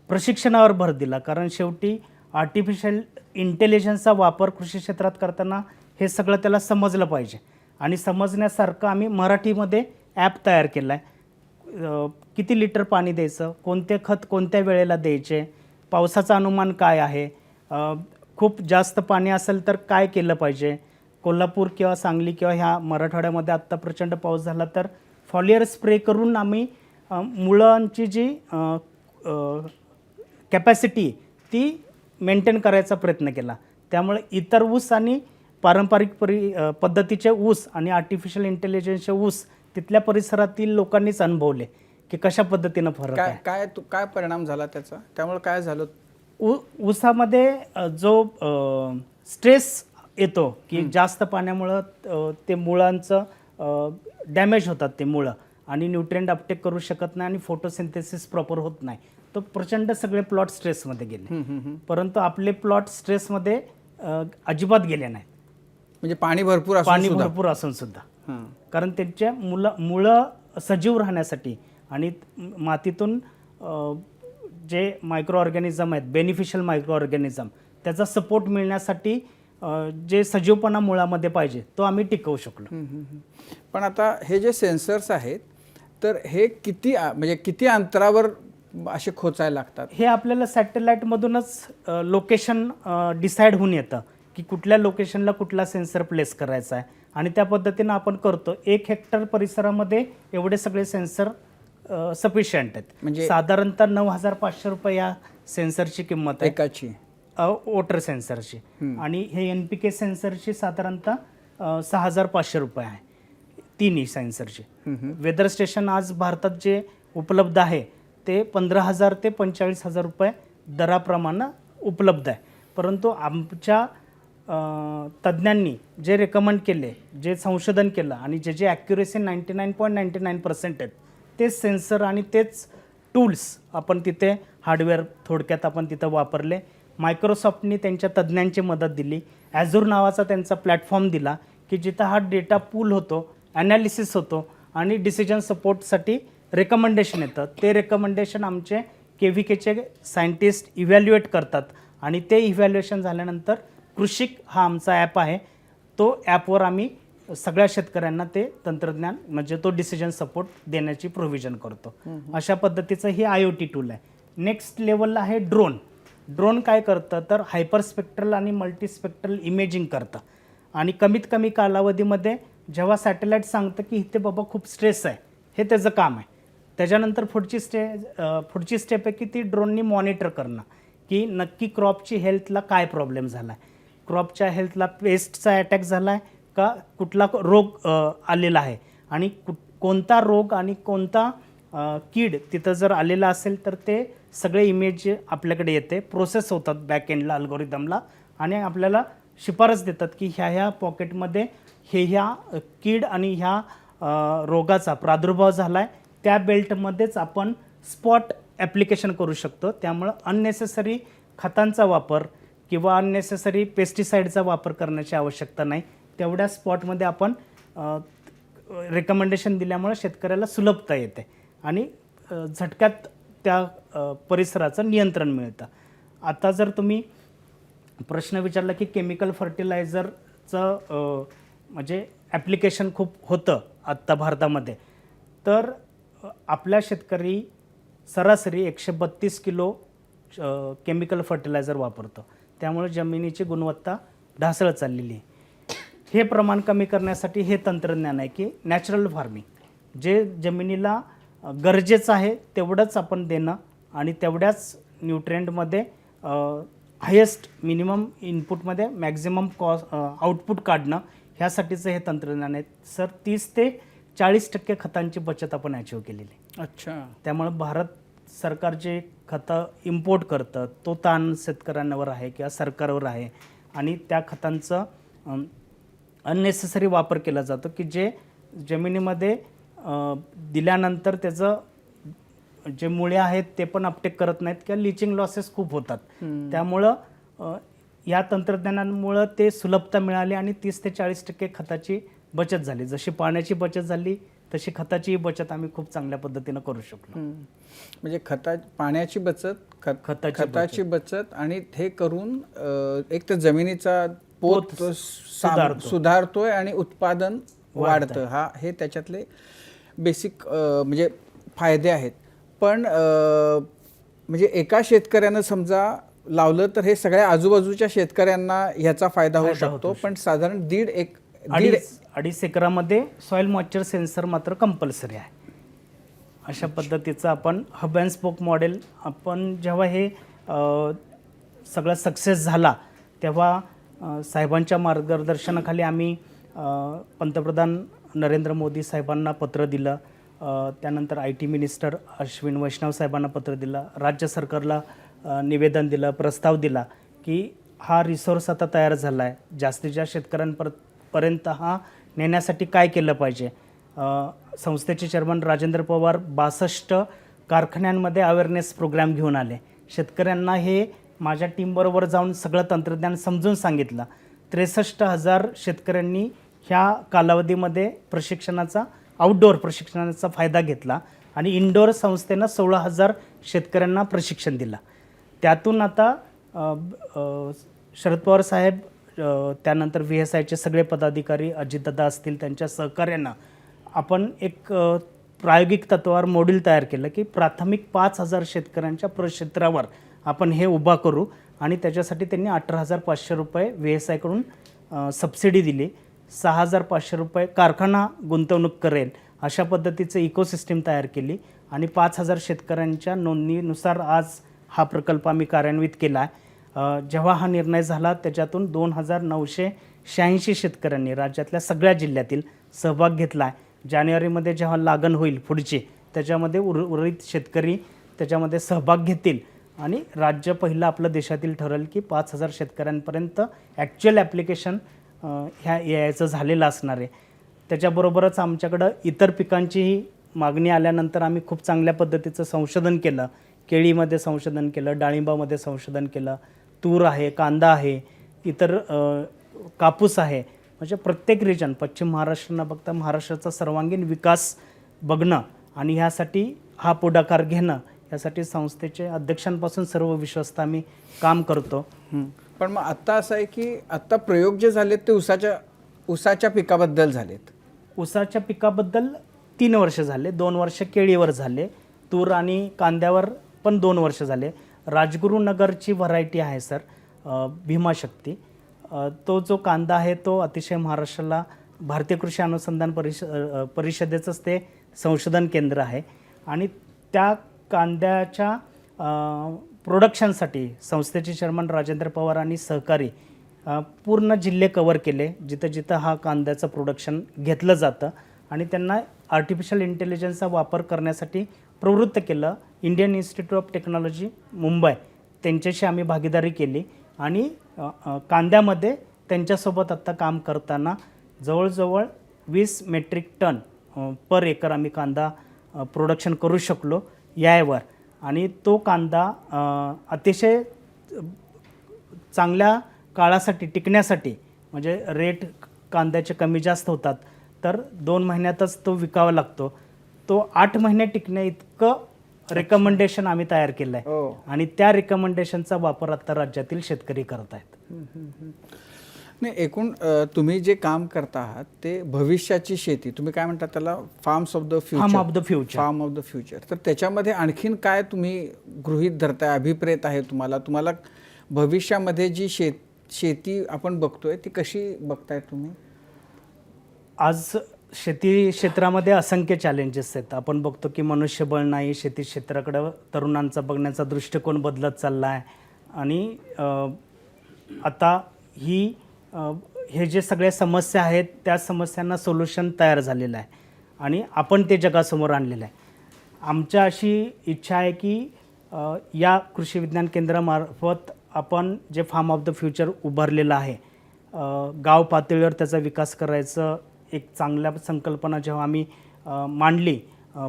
प्रशिक्षणावर भर दिला. कारण शेवटी आर्टिफिशियल इंटेलिजन्सचा वापर कृषी क्षेत्रात करताना हे सगळं त्याला समजलं पाहिजे. आणि समजण्यासारखं आम्ही मराठीमध्ये ॲप तयार केला आहे. किती लिटर पाणी द्यायचं, कोणते खत कोणत्या वेळेला द्यायचे, पावसाचा अनुमान काय आहे, खूप जास्त पाणी असेल तर काय केलं पाहिजे. कोल्हापूर किंवा सांगली किंवा ह्या मराठवाड्यामध्ये आत्ता प्रचंड पाऊस झाला तर फॉलियर स्प्रे करून आम्ही मुळांची जी कॅपॅसिटी ती मेंटेन करायचा प्रयत्न केला. त्यामुळे इतर ऊस आणि पारंपरिक पद्धतीचे ऊस आणि आर्टिफिशियल इंटेलिजन्सचे ऊस तिथल्या परिसरातील लोकांनीच अनुभवले की कशा पद्धतीनं फरक आहे. काय परिणाम झाला त्याचा, त्यामुळे काय झालं. ऊसामध्ये जो स्ट्रेस येतो की जास्त पाण्यामुळं ते मुळांचं डॅमेज होतात ते मुळं आणि न्यूट्रिएंट अपटेक करू शकत नाही आणि फोटोसिंथेसिस प्रॉपर होत नाही. तो प्रचंड सगळे प्लॉट स्ट्रेसमध्ये गेले. परंतु आपले प्लॉट स्ट्रेसमध्ये अजिबात गेले नाहीत. म्हणजे पाणी भरपूर असून सुद्धा. कारण त्यांच्या मुळं सजीव राहण्यासाठी आणि मातीतून जे मायक्रो ऑर्गॅनिझम आहेत, बेनिफिशियल मायक्रो ऑर्गॅनिझम, त्याचा सपोर्ट मिळण्यासाठी जे सजीवपणा मुळामध्ये पाहिजे तो आम्ही टिकवू शकलो. पण आता हे जे सेन्सर्स आहेत तर हे किती अंतरावर असे खोचायला लागतात. हे आपल्याला सॅटेलाईटमधूनच लोकेशन डिसाईड होऊन येतं की कुठल्या लोकेशनला कुठला सेन्सर प्लेस करायचा आहे आणि त्या पद्धतीनं आपण करतो. 1 हेक्टर परिसरामध्ये एवढे सगळे सेन्सर सफिशियंट आहेत. म्हणजे साधारणतः 9,500 रुपये या सेन्सरची किंमत आहे एकाची, वॉटर सेन्सरची. आणि हे NPK सेन्सरची साधारणतः 6,500 रुपये आहे तिन्ही सेन्सरची. वेदर स्टेशन आज भारतात जे उपलब्ध आहे ते 15,000 ते 45,000 रुपये दराप्रमाणे उपलब्ध आहे. परंतु आमच्या तज्ज्ञांनी जे रेकमेंड केले, जे संशोधन केलं आणि जे ॲक्युरेसी 99.99% आहेत तेच सेन्सर आणि तेच टूल्स आपण तिथे हार्डवेअर थोडक्यात आपण तिथं वापरले. मायक्रोसॉफ्टनी त्यांच्या तज्ज्ञांची मदत दिली. ॲझूर नावाचा त्यांचा प्लॅटफॉर्म दिला की जिथं हा डेटा पूल होतो, ॲनालिसिस होतो आणि डिसिजन सपोर्टसाठी रेकमेंडेशन येतं. ते रेकमेंडेशन आमचे KVKचे सायंटिस्ट इव्हॅल्युएट करतात आणि ते इव्हॅल्युएशन झाल्यानंतर कृषिक हा आमचा ॲप आहे, तो ॲपवर आम्ही सगळ्या शेतकऱ्यांना ते तंत्रज्ञान म्हणजे तो डिसिजन सपोर्ट देण्याची प्रोव्हिजन करतो. अशा पद्धतीचं हे IoT टूल आहे. नेक्स्ट लेवलला आहे ड्रोन. ड्रोन काय करतं तर हायपरस्पेक्ट्रल आणि मल्टीस्पेक्ट्रल इमेजिंग करतं आणि कमीत कमी कालावधीमध्ये जेव्हा सॅटेलाईट सांगतं की इथे बाबा खूप स्ट्रेस आहे, हे त्याचं काम आहे. त्याच्यानंतर पुढची स्टेप आहे की ती ड्रोननी मॉनिटर करणं की नक्की क्रॉपची हेल्थला काय प्रॉब्लेम झाला आहे, क्रॉपच्या हेल्थला पेस्टचा अटॅक झाला आहे का कुठला रोग आलेला आहे आणि कोणता रोग आणि कोणता कीड तिथं जर आलेला असेल तर ते सगळे इमेज आपल्याकडे येते, प्रोसेस होतात बॅकएंडला अल्गोरिदमला आणि आपल्याला शिफारस देतात की ह्या पॉकेटमध्ये ह्या कीड आणि ह्या रोगाचा प्रादुर्भाव झाला आहे, त्या बेल्टमध्येच आपण स्पॉट ॲप्लिकेशन करू शकतो. त्यामुळं अननेसेसरी खतांचा वापर किंवा अननेसेसरी पेस्टिसाईडचा वापर करण्याची आवश्यकता नाही. तेवढ्या स्पॉटमध्ये आपण रेकमेंडेशन दिल्यामुळे शेतकऱ्याला सुलभता येते आणि झटक्यात त्या परिसराचं नियंत्रण मिळतं. आता जर तुम्ही प्रश्न विचारला की केमिकल फर्टिलायझरचं म्हणजे ॲप्लिकेशन खूप होतं आत्ता भारतामध्ये, तर आपल्या शेतकरी सरासरी 132 किलो केमिकल फर्टिलायझर वापरतो. त्यामुळे जमिनीची गुणवत्ता ढासळत चाललेली आहे. हे प्रमाण कमी करण्यासाठी हे तंत्रज्ञान आहे की नॅचरल फार्मिंग, जे जमिनीला गरजेचं आहे तेवढंच आपण देणं आणि तेवढ्याच न्यूट्रिएंटमध्ये हायेस्ट मिनिमम इनपुटमध्ये मॅक्झिमम आउटपुट काढणं, ह्यासाठीचं हे तंत्रज्ञान आहे. सर 30 ते 40% खतांची बचत आपण अचीव केलेली आहे. अच्छा. त्यामुळं भारत सरकार जे खतं इम्पोर्ट करतं तो ताण शेतकऱ्यांवर आहे किंवा सरकारवर आहे आणि त्या खतांचं अननेसेसरी वापर केला जातो की जे जमिनीमध्ये दिल्यानंतर त्याचं जे मुळे आहेत ते पण अपटेक करत नाहीत किंवा लिचिंग लॉसेस खूप होतात. त्यामुळं या तंत्रज्ञानामुळं ते सुलभता मिळाली आणि 30 ते 40% खताची बचत झाली. जशी पाण्याची बचत झाली तशी खताची बचत आम्ही खूप चांगल्या पद्धतीनं करू शकलो. म्हणजे पाण्याची बचत, खताची बचत आणि हे करून एक तर जमिनीचा पोत सुधारतोय आणि उत्पादन वाढतं. हे त्याच्यातले बेसिक म्हणजे फायदे आहेत. पण म्हणजे एका शेतकऱ्यानं समजा लावलं तर हे सगळ्या आजूबाजूच्या शेतकऱ्यांना ह्याचा फायदा होऊ शकतो. पण साधारण अडीच एकरामध्ये सॉईल मॉइश्चर सेन्सर मात्र कंपल्सरी आहे. अशा पद्धतीचं आपण हब अँड स्पोक मॉडेल, आपण जेव्हा हे सगळं सक्सेस झाला तेव्हा साहेबांच्या मार्गदर्शनाखाली आम्ही पंतप्रधान नरेंद्र मोदी साहेबांना पत्र दिलं, त्यानंतर IT मिनिस्टर अश्विन वैष्णव साहेबांना पत्र दिलं, राज्य सरकारला निवेदन दिलं, प्रस्ताव दिला की हा रिसोर्स आता तयार झाला आहे, जास्तीत जास्त शेतकऱ्यांपर्यंत हा नेण्यासाठी काय केलं पाहिजे. संस्थेचे चेअरमन राजेंद्र पवार 62 कारखान्यांमध्ये अवेअरनेस प्रोग्राम घेऊन आले. शेतकऱ्यांना हे माझ्या टीमबरोबर जाऊन सगळं तंत्रज्ञान समजून सांगितलं. 63,000 शेतकऱ्यांनी ह्या कालावधीमध्ये आउटडोअर प्रशिक्षणाचा फायदा घेतला आणि इनडोअर संस्थेनं 16,000 शेतकऱ्यांना प्रशिक्षण दिलं. त्यातून आता शरद पवार साहेब, त्यानंतर VSIचे सगळे पदाधिकारी, अजितदादा असतील, त्यांच्या सहकार्यानं आपण एक प्रायोगिक तत्वावर मॉड्यूल तयार केलं की प्राथमिक 5,000 शेतकऱ्यांच्या प्रक्षेत्रावर आपण हे उभा करू आणि त्याच्यासाठी त्यांनी 18,500 रुपये VSIकडून सबसिडी दिली. 6,500 रुपये कारखाना गुंतवणूक करेल अशा पद्धतीचं इकोसिस्टीम तयार केली आणि 5,000 शेतकऱ्यांच्या नोंदणीनुसार आज हा प्रकल्प आम्ही कार्यान्वित केला आहे. जेव्हा हा निर्णय झाला त्याच्यातून 2,986 शेतकऱ्यांनी राज्यातल्या सगळ्या जिल्ह्यातील सहभाग घेतला आहे. जानेवारीमध्ये जेव्हा लागण होईल पुढची, त्याच्यामध्ये उर्वरित शेतकरी त्याच्यामध्ये सहभाग घेतील आणि राज्य पहिलं आपलं देशातील ठरेल की 5,000 शेतकऱ्यांपर्यंत ॲक्च्युअल ॲप्लिकेशन ह्या AIचं झालेलं असणार आहे. त्याच्याबरोबरच आमच्याकडं इतर पिकांचीही मागणी आल्यानंतर आम्ही खूप चांगल्या पद्धतीचं संशोधन केलं. केळीमध्ये संशोधन केलं, डाळिंबामध्ये संशोधन केलं, तूर आहे, कांदा आहे, इतर कापूस आहे. म्हणजे प्रत्येक रिजन पश्चिम महाराष्ट्र न बघता महाराष्ट्राचा सर्वांगीण विकास बघणं आणि ह्यासाठी हा पुढाकार घेणं, यासाठी संस्थेचे अध्यक्षांपासून सर्व विश्वस्त आम्ही काम करतो. पण मग आत्ता असं आहे की आत्ता प्रयोग जे झालेत ते ऊसाच्या पिकाबद्दल झालेत. ऊसाच्या पिकाबद्दल 3 वर्ष झाले, 2 वर्ष केळीवर झाले, तूर आणि कांद्यावर पण 2 वर्ष झाले. राजगुरुनगरची व्हरायटी आहे सर, भीमाशक्ती. तो जो कांदा आहे तो अतिशय महाराष्ट्राला भारतीय कृषी अनुसंधान परिषदेचंच ते संशोधन केंद्र आहे आणि त्या कांद्याच्या प्रोडक्शनसाठी संस्थेचे चेअरमन राजेंद्र पवार आणि सहकारी पूर्ण जिल्हे कवर केले जिथं जिथं हा कांद्याचं प्रोडक्शन घेतलं जातं आणि त्यांना आर्टिफिशियल इंटेलिजन्सचा वापर करण्यासाठी प्रवृत्त केलं. Indian institute of technology Mumbai त्यांच्याशी आम्ही भागीदारी केली आणि कांद्यामध्ये त्यांच्यासोबत आत्ता काम करताना जवळजवळ 20 मेट्रिक टन पर एकर आम्ही कांदा प्रोडक्शन करू शकलो यावर. आणि तो कांदा अतिशय चांगल्या काळासाठी टिकण्यासाठी, म्हणजे रेट कांद्याचे कमी जास्त होतात तर 2 महिन्यातच तो विकावा लागतो, तो 8 महिने टिकण्या इतकं रेकमेंडेशन आम्ही तयार केलं आहे आणि त्या रेकमेंडेशनचा वापर आता राज्यातील शेतकरी करत आहेत. नाही, एकूण तुम्ही जे काम करता आहात ते भविष्याची शेती, तुम्ही काय म्हणता त्याला, farms of the future, farm of the future. तर त्याच्यामध्ये आणखीन काय तुम्ही गृहीत धरताय, अभिप्रेत आहे तुम्हाला भविष्यामध्ये जी शेती आपण बघतोय ती कशी बघताय तुम्ही? आज शेती क्षेत्रामध्ये असंख्य चॅलेंजेस आहेत. आपण बघतो की मनुष्यबळ नाही, शेती क्षेत्राकडे तरुणांचा बघण्याचा दृष्टिकोन बदलत चालला आहे आणि आता हे जे सगळ्या समस्या आहेत त्या समस्यांना सोल्युशन तयार झालेलं आहे आणि आपण ते जगासमोर आणलेलं आहे. आमच्या अशी इच्छा आहे की या कृषी विज्ञान केंद्रामार्फत आपण जे फार्म ऑफ द फ्युचर उभारलेलं आहे, गाव पातळीवर त्याचा विकास करायचं एक चांगल्या संकल्पना जेव्हा आम्ही मांडली,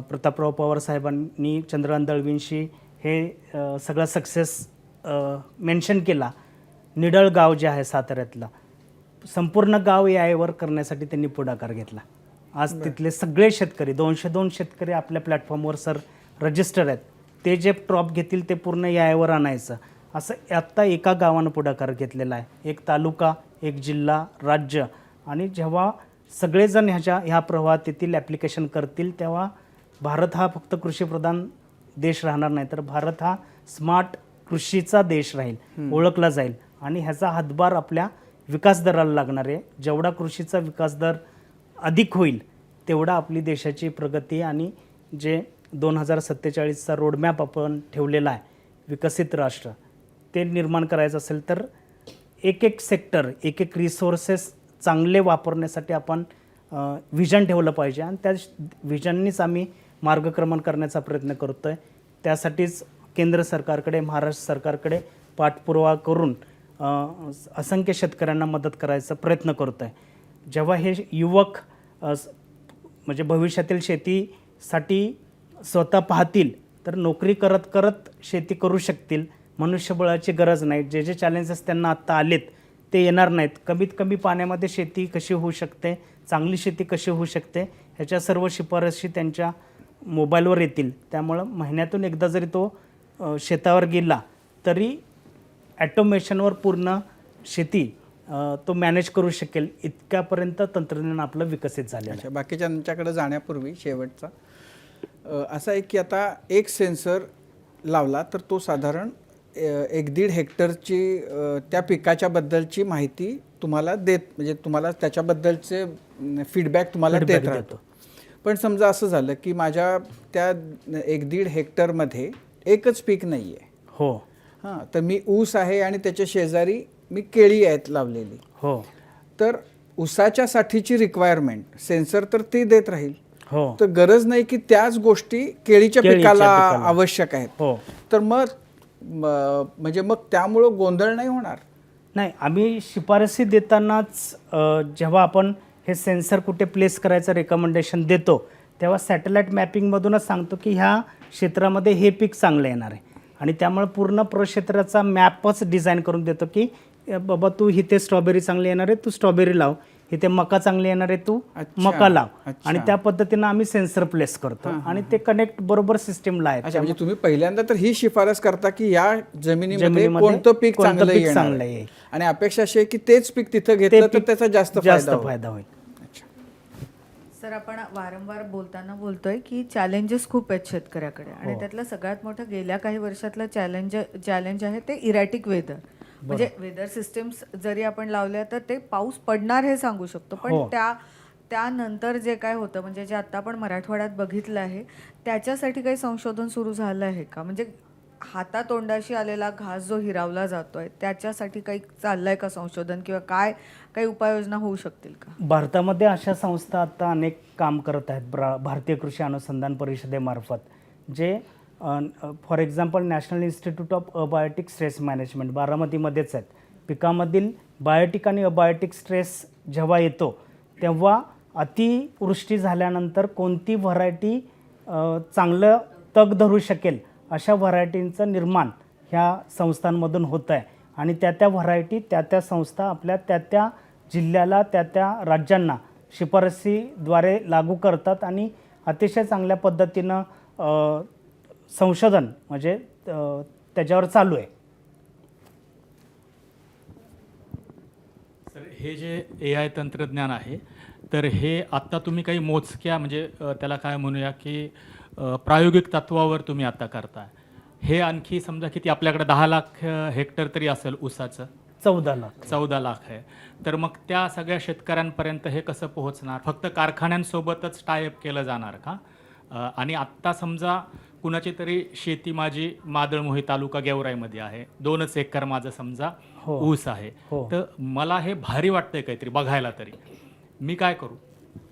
प्रतापराव पवार साहेबांनी चंद्रकांत दळवींशी हे सगळं सक्सेस मेन्शन केला. निडळ गाव जे आहे साताऱ्यातलं, संपूर्ण गाव यावर करण्यासाठी त्यांनी पुढाकार घेतला. आज तिथले सगळे शेतकरी 202 शेतकरी आपल्या प्लॅटफॉर्मवर सर रजिस्टर आहेत. ते जे ड्रॉप घेतील ते पूर्ण यावर आणायचं, असं आत्ता एका गावानं पुढाकार घेतलेला आहे. एक तालुका, एक जिल्हा, राज्य. आणि जेव्हा सगळेजण ह्या प्रवाहात येथील ॲप्लिकेशन करतील तेव्हा भारत हा फक्त कृषीप्रधान देश राहणार नाही, तर भारत हा स्मार्ट कृषीचा देश राहील, ओळखला जाईल आणि ह्याचा हातभार आपल्या विकास दराला लागणार आहे. जेवढा कृषीचा विकास दर अधिक होईल तेवढा आपली देशाची प्रगती आणि जे 2047चा रोडमॅप आपण ठेवलेला आहे विकसित राष्ट्र ते निर्माण करायचं असेल तर एक सेक्टर, एक रिसोर्सेस चांगले वापरण्यासाठी आपण व्हिजन ठेवलं पाहिजे आणि त्या व्हिजननीच आम्ही मार्गक्रमण करण्याचा प्रयत्न करतो आहे. त्यासाठीच केंद्र सरकारकडे, महाराष्ट्र सरकारकडे पाठपुरावा करून असंख्य शेतकऱ्यांना मदत करायचा प्रयत्न करतो आहे. जेव्हा हे युवक म्हणजे भविष्यातील शेतीसाठी स्वतः पाहतील तर नोकरी करत करत शेती करू शकतील, मनुष्यबळाची गरज नाही. जे जे चॅलेंजेस त्यांना आत्ता आलेत ते येणार नाहीत. कमीत कमी पाण्यामध्ये शेती कशी होऊ शकते, चांगली शेती कशी होऊ शकते, ह्याच्या सर्व शिफारशी त्यांच्या मोबाईलवर येतील. त्यामुळं महिन्यातून एकदा जरी तो शेतावर गेला तरी ॲटोमेशनवर पूर्ण शेती तो मॅनेज करू शकेल, इतक्यापर्यंत तंत्रज्ञान आपलं विकसित झालेलं आहे. बाकीच्यांच्याकडे जाण्यापूर्वी शेवटचा असं आहे की आता एक सेन्सर लावला तर तो साधारण 1-1.5 हेक्टरची त्या पिकाच्या बद्दलची माहिती तुम्हाला म्हणजे तुम्हाला त्याच्याबद्दलचे फीडबॅक तुम्हाला देत राहतो. पण समजा असं झालं की माझ्या त्या 1-1.5 हेक्टरमध्ये एकच पीक नाही आहे, हो हां, तर मी ऊस आहे आणि त्याच्या शेजारी मी केळी आहेत लावलेली, हो, तर ऊसाच्या साठीची रिक्वायरमेंट सेन्सर तर ते देत राहील, हो, तर गरज नाही की त्याच गोष्टी केळीच्या पिकाला आवश्यक आहेत. हो, तर म्हणजे मग त्यामुळं गोंधळ नाही होणार. नाही, आम्ही शिफारसी देतानाच जेव्हा आपण हे सेन्सर कुठे प्लेस करायचं रेकमेंडेशन देतो तेव्हा सॅटेलाईट मॅपिंगमधूनच सांगतो की ह्या क्षेत्रामध्ये हे पीक चांगलं येणार आहे आणि त्यामुळे पूर्ण प्रक्षेत्राचा मॅपच डिझाईन करून देतो की बाबा तू इथे स्ट्रॉबेरी चांगली येणार आहे, तू स्ट्रॉबेरी लाव. इथे मका चांगली येणार आहे, तू अच्छा, मका लाव. अच्छा. आणि त्या पद्धतीनं आम्ही सेन्सर प्लेस करतो आणि ते कनेक्ट बरोबर सिस्टीमला आहे. अच्छा, म्हणजे तुम्ही पहिल्यांदा तर ही शिफारस करता की या जमिनीमध्ये जमिनीमध्ये कोणतं पीक कोणतं चांगलं पीक येणार चांगलं आहे. येईल. आणि अपेक्षा अशी आहे की तेच पीक तिथं ते घेतलं तर पीक त्याचा जास्त फायदा होईल. अच्छा. सर, आपण वारंवार बोलताना बोलतोय की चॅलेंजेस खूप आहेत शेतकऱ्याकडे आणि हो. त्यातलं सगळ्यात मोठं गेल्या काही वर्षातलं चॅलेंज आहे ते इरॅटिक वेदर. म्हणजे वेदर सिस्टम्स जरी आपण लावल्या तर ते पाऊस पडणार हे सांगू शकतो, पण हो. त्यानंतर जे काय होतं म्हणजे जे आता आपण मराठवाड्यात बघितलं आहे त्याच्यासाठी काही संशोधन सुरू झालं आहे का? म्हणजे हातातोंडाशी आलेला घास जो हिरावला जातोय त्याच्यासाठी काही चाललंय का संशोधन, किंवा काही उपाययोजना होऊ शकतील का? भारतामध्ये अशा संस्था आता अनेक काम करत आहेत भारतीय कृषी अनुसंधान परिषदेमार्फत, जे for example national institute of abiotic stress management बारामतीमध्येच आहेत. पिकामधील बायोटिक आणि अबायोटिक स्ट्रेस जेव्हा येतो तेव्हा अतिवृष्टी झाल्यानंतर कोणती व्हरायटी चांगलं तग धरू शकेल अशा व्हरायटींचं निर्माण ह्या संस्थांमधून होतं आहे. आणि त्या व्हरायटी त्या संस्था आपल्या त्या जिल्ह्याला त्या राज्यांना शिफारसीद्वारे लागू करतात आणि अतिशय चांगल्या पद्धतीनं संशोधन म्हणजे त्याच्यावर चालू आहे. सर, हे जे AI तंत्रज्ञान आहे तर हे आत्ता तुम्ही काही मोजक्या म्हणजे त्याला काय म्हणूया की प्रायोगिक तत्वावर तुम्ही आता करताय. हे आणखी समजा किती आपल्याकडे 10 लाख हेक्टर तरी असेल ऊसाचं, 14 लाख 14 लाख आहे. तर मग त्या सगळ्या शेतकऱ्यांपर्यंत हे कसं पोहोचणार? फक्त कारखान्यांसोबतच टायअप केलं जाणार का? आणि आत्ता समजा कुणाची तरी शेती माझी मादळमोही तालुका गेवराईमध्ये आहे, 2च एकर माझं समजा हो. ऊस आहे, हो. तर मला हे भारी वाटतंय काहीतरी बघायला, तरी मी काय करू?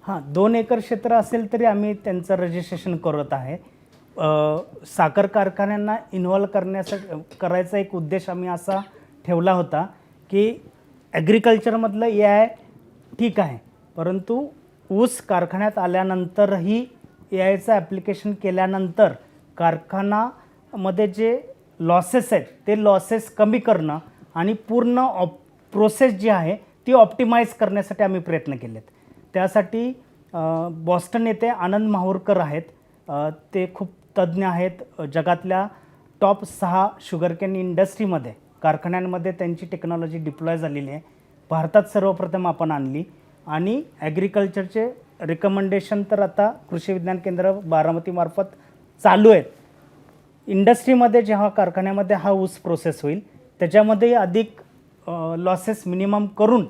हां, 2 एकर क्षेत्र असेल तरी आम्ही त्यांचं रजिस्ट्रेशन करत आहे. साखर कारखान्यांना इन्व्हॉल्व करायचा एक उद्देश आम्ही असा ठेवला होता की ॲग्रिकल्चरमधलं AI ठीक आहे, परंतु ऊस कारखान्यात आल्यानंतरही AIचं ॲप्लिकेशन केल्यानंतर कारखानामध्ये जे लॉसेस आहेत ते लॉसेस कमी करणं आणि पूर्ण प्रोसेस जी आहे ती ऑप्टिमाइज करण्यासाठी आम्ही प्रयत्न केलेत. त्यासाठी बॉस्टन येथे आनंद माहूरकर आहेत, ते खूप तज्ज्ञ आहेत. जगातल्या टॉप 6 शुगरकेन इंडस्ट्रीमध्ये कारखान्यांमध्ये त्यांची टेक्नॉलॉजी डिप्लॉय झालेली आहे. भारतात सर्वप्रथम आपण आणली आणि ॲग्रिकल्चरचे रिकमेंडेशन तर आता कृषी विज्ञान केंद्र बारामतीमार्फत चालू आहेत. इंडस्ट्रीमध्ये जेव्हा कारखान्यामध्ये हा ऊस प्रोसेस होईल त्याच्यामध्ये अधिक लॉसेस मिनिमम करून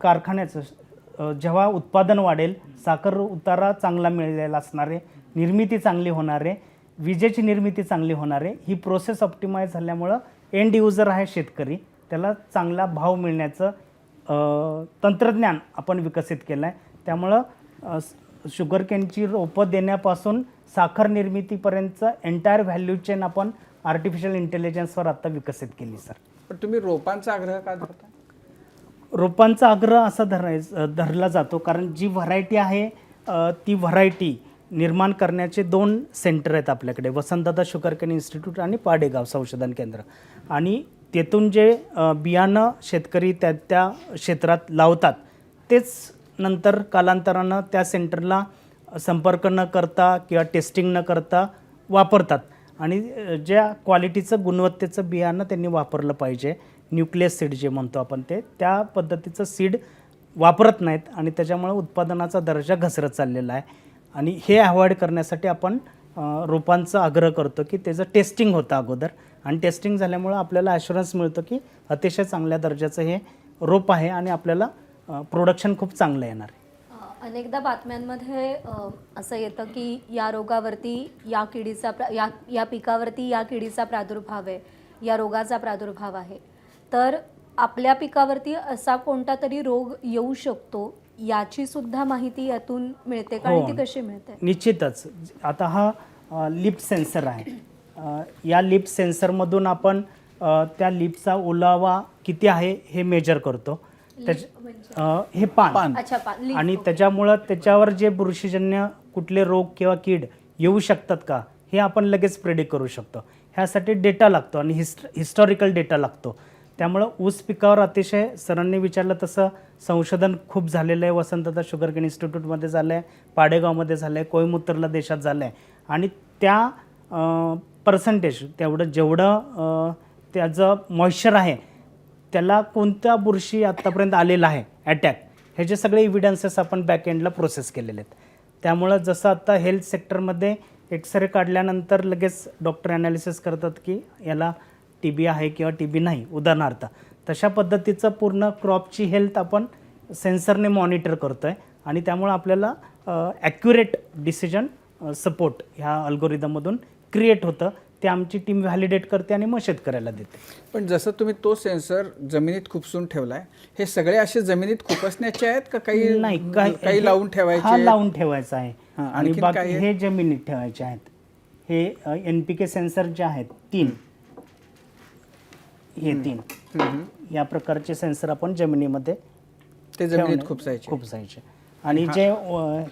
कारखान्याचं जेव्हा उत्पादन वाढेल, साखर उतारा चांगला मिळालेला असणार आहे, निर्मिती चांगली होणार आहे, विजेची निर्मिती चांगली होणार आहे. ही प्रोसेस ऑप्टिमाइज झाल्यामुळं एंड युजर आहे शेतकरी, त्याला चांगला भाव मिळण्याचं तंत्रज्ञान आपण विकसित केलं आहे. त्यामुळं शुगरकेनची रोपं देण्यापासून साखर निर्मितीपर्यंतचं एंटायर व्हॅल्यू चेन आपण आर्टिफिशियल इंटेलिजन्सवर आत्ता विकसित केली. सर, पण तुम्ही रोपांचा आग्रह का धरता? रोपांचा आग्रह असा धरला जातो कारण जी व्हरायटी आहे ती व्हरायटी निर्माण करण्याचे 2 सेंटर आहेत आपल्याकडे, वसंतदादा शुगरकेन इन्स्टिट्यूट आणि पाडेगाव संशोधन केंद्र. आणि तेथून जे बियाणं शेतकरी त्या क्षेत्रात लावतात तेच नंतर कालांतरानं त्या सेंटरला संपर्क न करता किंवा टेस्टिंग न करता वापरतात. आणि ज्या क्वालिटीचं गुणवत्तेचं बियाणं त्यांनी वापरलं पाहिजे, न्यूक्लियस सीड जे म्हणतो आपण, त्या पद्धतीचं सीड वापरत नाहीत आणि त्याच्यामुळे उत्पादनाचा दर्जा घसरत चाललेला आहे. आणि हे अवॉइड करण्यासाठी आपण रोपांचा आग्रह करतो की त्याचं टेस्टिंग होतं अगोदर, आणि टेस्टिंग झाल्यामुळं आपल्याला ॲश्युरन्स मिळतं की अतिशय चांगल्या दर्जाचं हे रोप आहे आणि आपल्याला प्रोडक्शन खूप चांगलं येणार आहे. अनेकदा बातम्यांमध्ये असं येतं की या रोगावरती या किडीचा या पिकावरती या किडीचा प्रादुर्भाव आहे, या रोगाचा प्रादुर्भाव आहे. तर आपल्या पिकावरती असा कोणता तरी रोग येऊ शकतो याची सुद्धा माहिती यातून मिळते का, आणि ती कशी मिळते? निश्चितच. आता हा लिप सेन्सर आहे. या लिप सेन्सरमधून आपण त्या लिपचा ओलावा किती आहे हे मेजर करतो. हे पान अच्छा, आणि त्याच्यामुळं त्याच्यावर जे बुरशीजन्य कुठले रोग किंवा कीड येऊ शकतात का हे आपण लगेच प्रेडिक्ट करू शकतो. ह्यासाठी डेटा लागतो आणि हिस्टॉरिकल डेटा लागतो. त्यामुळं ऊस पिकावर अतिशय सरांनी विचारलं तसं संशोधन खूप झालेलं आहे. वसंतदादा शुगर केन इन्स्टिट्यूटमध्ये झालं आहे, पाडेगावमध्ये झालं आहे, कोईमुत्तरला देशात झालं आहे. आणि त्या पर्सेंटेज तेवढं जेवढं त्याचं मॉइश्चर आहे त्याला कोणत्या बुरशी आत्तापर्यंत आलेला आहे अटॅक, ह्याचे सगळे इव्हिडन्सेस आपण बॅकएंडला प्रोसेस केलेले आहेत. त्यामुळं जसं आता हेल्थ सेक्टरमध्ये एक्सरे काढल्यानंतर लगेच डॉक्टर ॲनालिसिस करतात की याला TB आहे किंवा TB नाही उदाहरणार्थ, तशा पद्धतीचं पूर्ण क्रॉपची हेल्थ आपण सेन्सरने मॉनिटर करतो आहे. आणि त्यामुळं आपल्याला ॲक्युरेट डिसिजन सपोर्ट ह्या अल्गोरिदममधून क्रिएट होतं. ते आमची टीम व्हॅलिडेट करते आणि मग शेतकऱ्याला देते. पण जसं तुम्ही तो सेन्सर जमिनीत खुपसून ठेवलाय, हे सगळे असे जमिनीत खुपसण्याचे आहेत का काही नाही, काही लावून ठेवायचे हा लावून ठेवायचा आहे. हां, आणि आणखीन बाकी काय आहे? हे जमिनीत ठेवायचे आहेत. हे NPK सेन्सर जे आहेत 3, हे 3 या प्रकारचे सेन्सर आपण जमिनीमध्ये ते जमिनीत खुपसायचे. खुपसायचे. आणि जे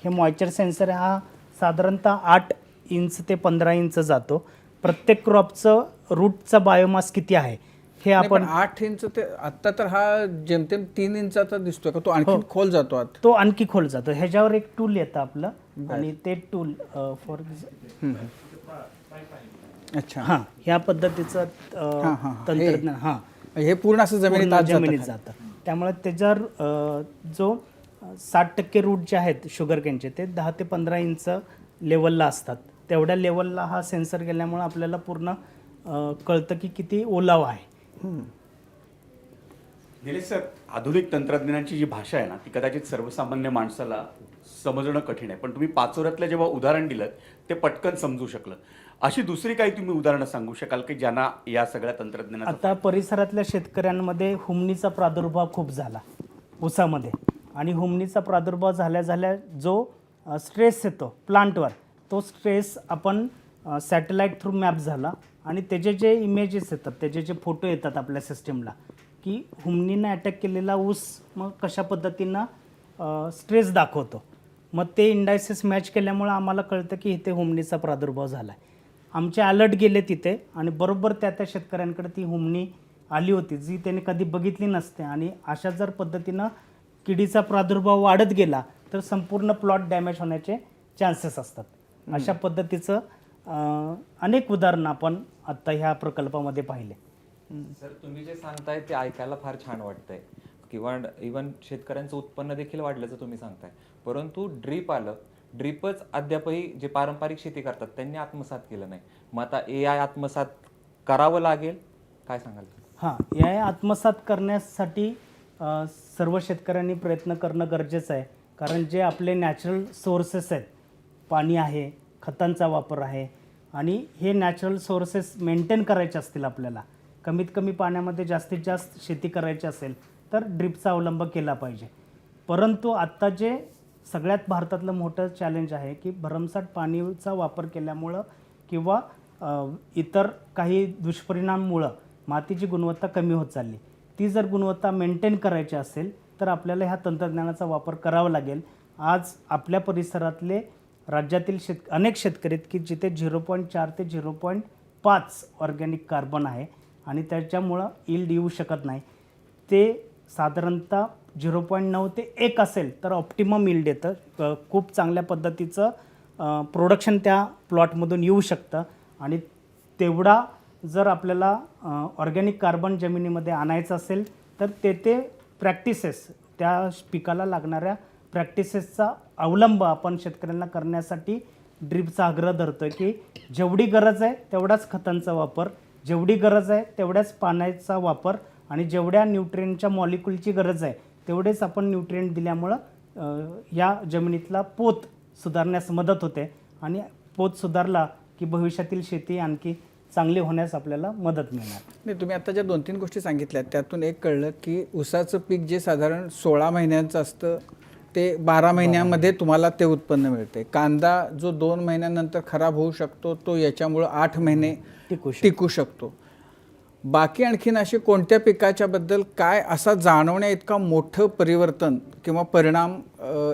हे मॉइश्चर सेन्सर हा साधारणतः 8 इंच ते 15 इंच जातो. प्रत्येक क्रॉपचं रूटचा बायोमास किती आहे हे नाही, आपण पण 8 इंच ते आता तर हा जेमतेम 3 इंचाचा दिसतोय का, तो आणखी खोल जातो आत? तो आणखी खोल जातो. ह्याच्यावर एक टूल येतं आपलं, आणि ते टूल फॉर अच्छा, हां ह्या पद्धतीचं तंत्रज्ञान हां हे पूर्ण असं जमिनीत आत जमिनीत जातं. जातं. त्यामुळे त्याच्यावर जो 60% रूट जे आहेत शुगर केनचे ते 10 ते 15 इंच लेवलला असतात. तेवढ्या लेवलला हा सेन्सर गेल्यामुळे आपल्याला पूर्ण कळतं की किती ओलावा आहे. निलेश सर, आधुनिक तंत्रज्ञानाची जी भाषा आहे ना ती कदाचित सर्वसामान्य माणसाला समजणं कठीण आहे, पण तुम्ही पाचोऱ्यातलं जेव्हा उदाहरण दिलं ते पटकन समजू शकलं. अशी दुसरी काही तुम्ही उदाहरणं सांगू शकाल की ज्यांना या सगळ्या तंत्रज्ञानाचा आता परिसरातल्या शेतकऱ्यांमध्ये हुमणीचा प्रादुर्भाव खूप झाला ऊसामध्ये. आणि हुमणीचा प्रादुर्भाव झाल्या जो स्ट्रेस येतो प्लांटवर, तो स्ट्रेस आपण सॅटेलाईट थ्रू मॅप झाला. आणि त्याचे जे इमेजेस येतात, त्याचे जे फोटो येतात आपल्या सिस्टीमला, की हुमणीनं अटॅक केलेला ऊस मग कशा पद्धतीनं स्ट्रेस दाखवतो. मग ते इंडायसिस मॅच केल्यामुळं आम्हाला कळतं की इथे हुमणीचा प्रादुर्भाव झाला आहे. आमचे अलर्ट गेले तिथे, आणि बरोबर त्या शेतकऱ्यांकडे ती हुमणी आली होती जी त्याने कधी बघितली नसते. आणि अशा जर पद्धतीनं किडीचा प्रादुर्भाव वाढत गेला तर संपूर्ण प्लॉट डॅमेज होण्याचे चान्सेस असतात. अशा पद्धतीचं अनेक उदाहरणं आपण आत्ता ह्या प्रकल्पामध्ये पाहिले. सर, तुम्ही जे सांगताय ते ऐकायला फार छान वाटतंय, किंवा इवन शेतकऱ्यांचं उत्पन्न देखील वाढल्याचं तुम्ही सांगताय. परंतु ड्रीप आलं, ड्रीपच अद्यापही जे पारंपरिक शेती करतात त्यांनी आत्मसात केलं नाही. मग आता AI आत्मसात करावं लागेल, काय सांगाल? हां, AI आत्मसात करण्यासाठी सर्व शेतकऱ्यांनी प्रयत्न करणं गरजेचं आहे. कारण जे आपले नॅचरल सोर्सेस आहेत, पाणी आहे, खतांचा वापर आहे, आणि हे नॅचरल सोर्सेस मेंटेन करायचे असतील आपल्याला, कमीत कमी पाण्यामध्ये जास्तीत जास्त शेती करायची असेल तर ड्रिपचा अवलंब केला पाहिजे. परंतु आत्ता जे सगळ्यात भारतातलं मोठं चॅलेंज आहे की भरमसाठ पाणीचा वापर केल्यामुळं किंवा इतर काही दुष्परिणामामुळं मातीची गुणवत्ता कमी होत चालली. ती जर गुणवत्ता मेंटेन करायची असेल तर आपल्याला ह्या तंत्रज्ञानाचा वापर करावा लागेल. आज आपल्या परिसरातले राज्यातील अनेक शेतकरी आहेत की जिथे 0.4 ते 0.5 ऑर्गॅनिक कार्बन आहे, आणि त्याच्यामुळं यील्ड येऊ शकत नाही. ते साधारणतः 0.9 ते 1 असेल तर ऑप्टिमम यील्ड येतं. खूप चांगल्या पद्धतीचं प्रोडक्शन त्या प्लॉटमधून येऊ शकतं. आणि तेवढा जर आपल्याला ऑर्गॅनिक कार्बन जमिनीमध्ये आणायचं असेल तर ते प्रॅक्टिसेस, त्या पिकाला लागणाऱ्या प्रॅक्टिसेसचा अवलंब आपण शेतकऱ्यांना करण्यासाठी ड्रिपचा आग्रह धरतो आहे की जेवढी गरज आहे तेवढाच खतांचा वापर, जेवढी गरज आहे तेवढ्याच पाण्याचा वापर, आणि जेवढ्या न्यूट्रिएंटच्या मॉलिक्यूलची गरज आहे तेवढेच आपण न्यूट्रिएंट दिल्यामुळं या जमिनीतला पोत सुधारण्यास मदत होते. आणि पोत सुधारला की भविष्यातील शेती आणखी चांगली होण्यास आपल्याला मदत मिळणार. नाही, तुम्ही आता ज्या 2-3 गोष्टी सांगितल्यात त्यातून एक कळलं की ऊसाचं पीक जे साधारण 16 महिन्यांचं असतं ते 12 महिन्यामध्ये तुम्हाला ते उत्पन्न मिळते. कांदा जो 2 महिन्यानंतर खराब होऊ शकतो तो याच्यामुळं 8 महिने टिकू शकतो. बाकी आणखीन असे कोणत्या पिकाच्याबद्दल काय असा जाणवण्या इतका मोठं परिवर्तन किंवा परिणाम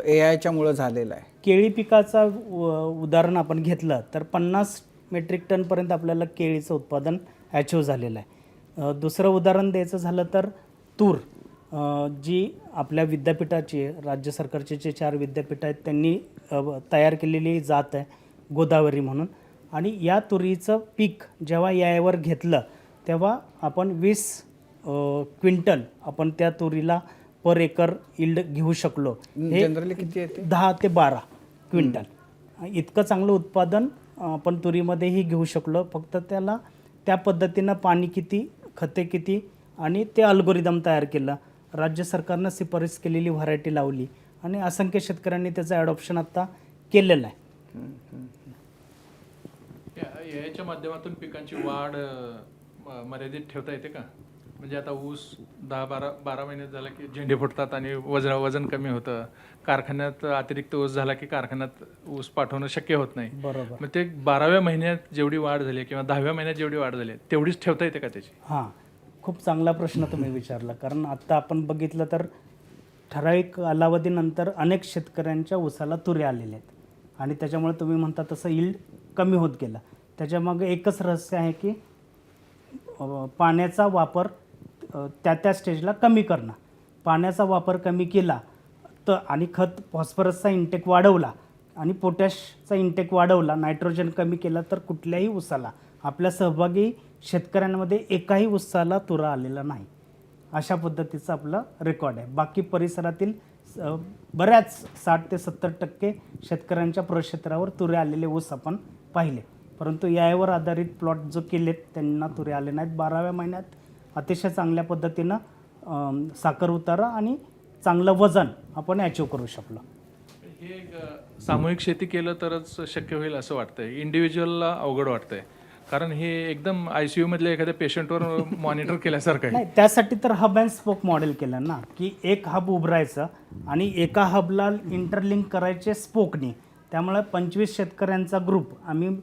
AIच्यामुळं झालेला आहे? केळी पिकाचा उदाहरण आपण घेतलं तर 50 मेट्रिक टनपर्यंत आपल्याला केळीचं उत्पादन अचीव झालेलं आहे. दुसरं उदाहरण द्यायचं झालं तर तूर, जी आपल्या विद्यापीठाची राज्य सरकारचे जे 4 विद्यापीठ आहेत त्यांनी तयार केलेली जात आहे गोदावरी म्हणून. आणि या तुरीचं पीक जेव्हा यावर घेतलं तेव्हा आपण 20 क्विंटल आपण त्या तुरीला पर एकर इल्ड घेऊ शकलो. हे जनरली किती येते? 10 ते 12 क्विंटल इतकं चांगलं उत्पादन आपण तुरीमध्येही घेऊ शकलो. फक्त त्याला त्या पद्धतीनं पाणी किती, खते किती आणि ते अल्गोरिदम तयार केलं. राज्य सरकारनं शिफारस केलेली व्हरायटी लावली आणि असंख्य शेतकऱ्यांनी त्याचं ॲडॉप्शन आता केलेलं आहे. याच्या माध्यमातून पिकांची वाढ मर्यादित ठेवता येते का? म्हणजे आता ऊस 10-12 महिन्यात झाला की झेंडे फुटतात आणि वजन कमी होतं. कारखान्यात अतिरिक्त ऊस झाला की कारखान्यात ऊस पाठवणं शक्य होत नाही. बरोबर. मग ते 12व्या महिन्यात जेवढी वाढ झाली किंवा 10व्या महिन्यात जेवढी वाढ झाली तेवढीच ठेवता येते का त्याची? हां, खूप चांगला प्रश्न तुम्ही विचारला. कारण आत्ता आपण बघितलं तर ठराविक कालावधीनंतर अनेक शेतकऱ्यांच्या ऊसाला तुरे आलेले आहेत आणि त्याच्यामुळे तुम्ही म्हणता तसं यील्ड कमी होत गेला. त्याच्यामागे एकच रहस्य आहे की पाण्याचा वापर त्या स्टेजला कमी करणं. पाण्याचा वापर कमी केला तर आणि खत फॉस्फरसचा इंटेक वाढवला आणि पोटॅशचा इंटेक वाढवला, नायट्रोजन कमी केला तर कुठल्याही ऊसाला, आपल्या सहभागी शेतकऱ्यांमध्ये एकाही ऊसाला तुरा आलेला नाही. अशा पद्धतीचं आपलं रेकॉर्ड आहे. बाकी परिसरातील बऱ्याच 60 ते 70% शेतकऱ्यांच्या प्रक्षेत्रावर तुरे आलेले ऊस आपण पाहिले. परंतु यावर आधारित प्लॉट जो केलेत त्यांना तुरे आले नाहीत. 12व्या महिन्यात अतिशय चांगल्या पद्धतीनं साखर उतारा आणि चांगलं वजन आपण अचीव करू शकलो. हे सामूहिक शेती केलं तरच शक्य होईल असं वाटतंय. इंडिव्हिज्युअलला अवघड वाटतंय कारण हे एकदम ICU मधल्या एखाद्या पेशंटवर मॉनिटर केल्यासारखं आहे. नाही, त्यासाठी तर हब अँड स्पोक मॉडेल केलं ना, की एक हब उभारायचं आणि एका हबला इंटरलिंक करायचे स्पोकनी. त्यामुळे 25 शेतकऱ्यांचा ग्रुप आम्ही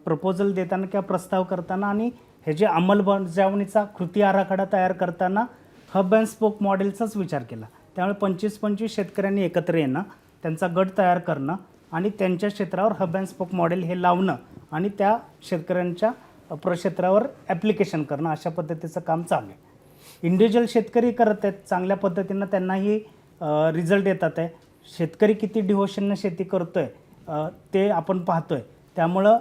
प्रपोजल देताना किंवा प्रस्ताव करताना आणि हे जे अंमलबजावणीचा कृती आराखडा तयार करताना हब अँड स्पोक मॉडेलचाच विचार केला. त्यामुळे 25 शेतकऱ्यांनी एकत्र येणं, त्यांचा गट तयार करणं आणि त्यांच्या क्षेत्रावर हब अँड स्पोक मॉडेल हे लावणं आणि त्या शेतकऱ्यांच्या प्रक्षेत्रावर ॲप्लिकेशन करणं, अशा पद्धतीचं काम चालू आहे. इंडिव्हिज्युअल शेतकरी करत आहेत, चांगल्या पद्धतीनं त्यांनाही रिझल्ट येतात आहे. शेतकरी किती डिव्होशननं शेती करतो आहे ते आपण पाहतो आहे. त्यामुळं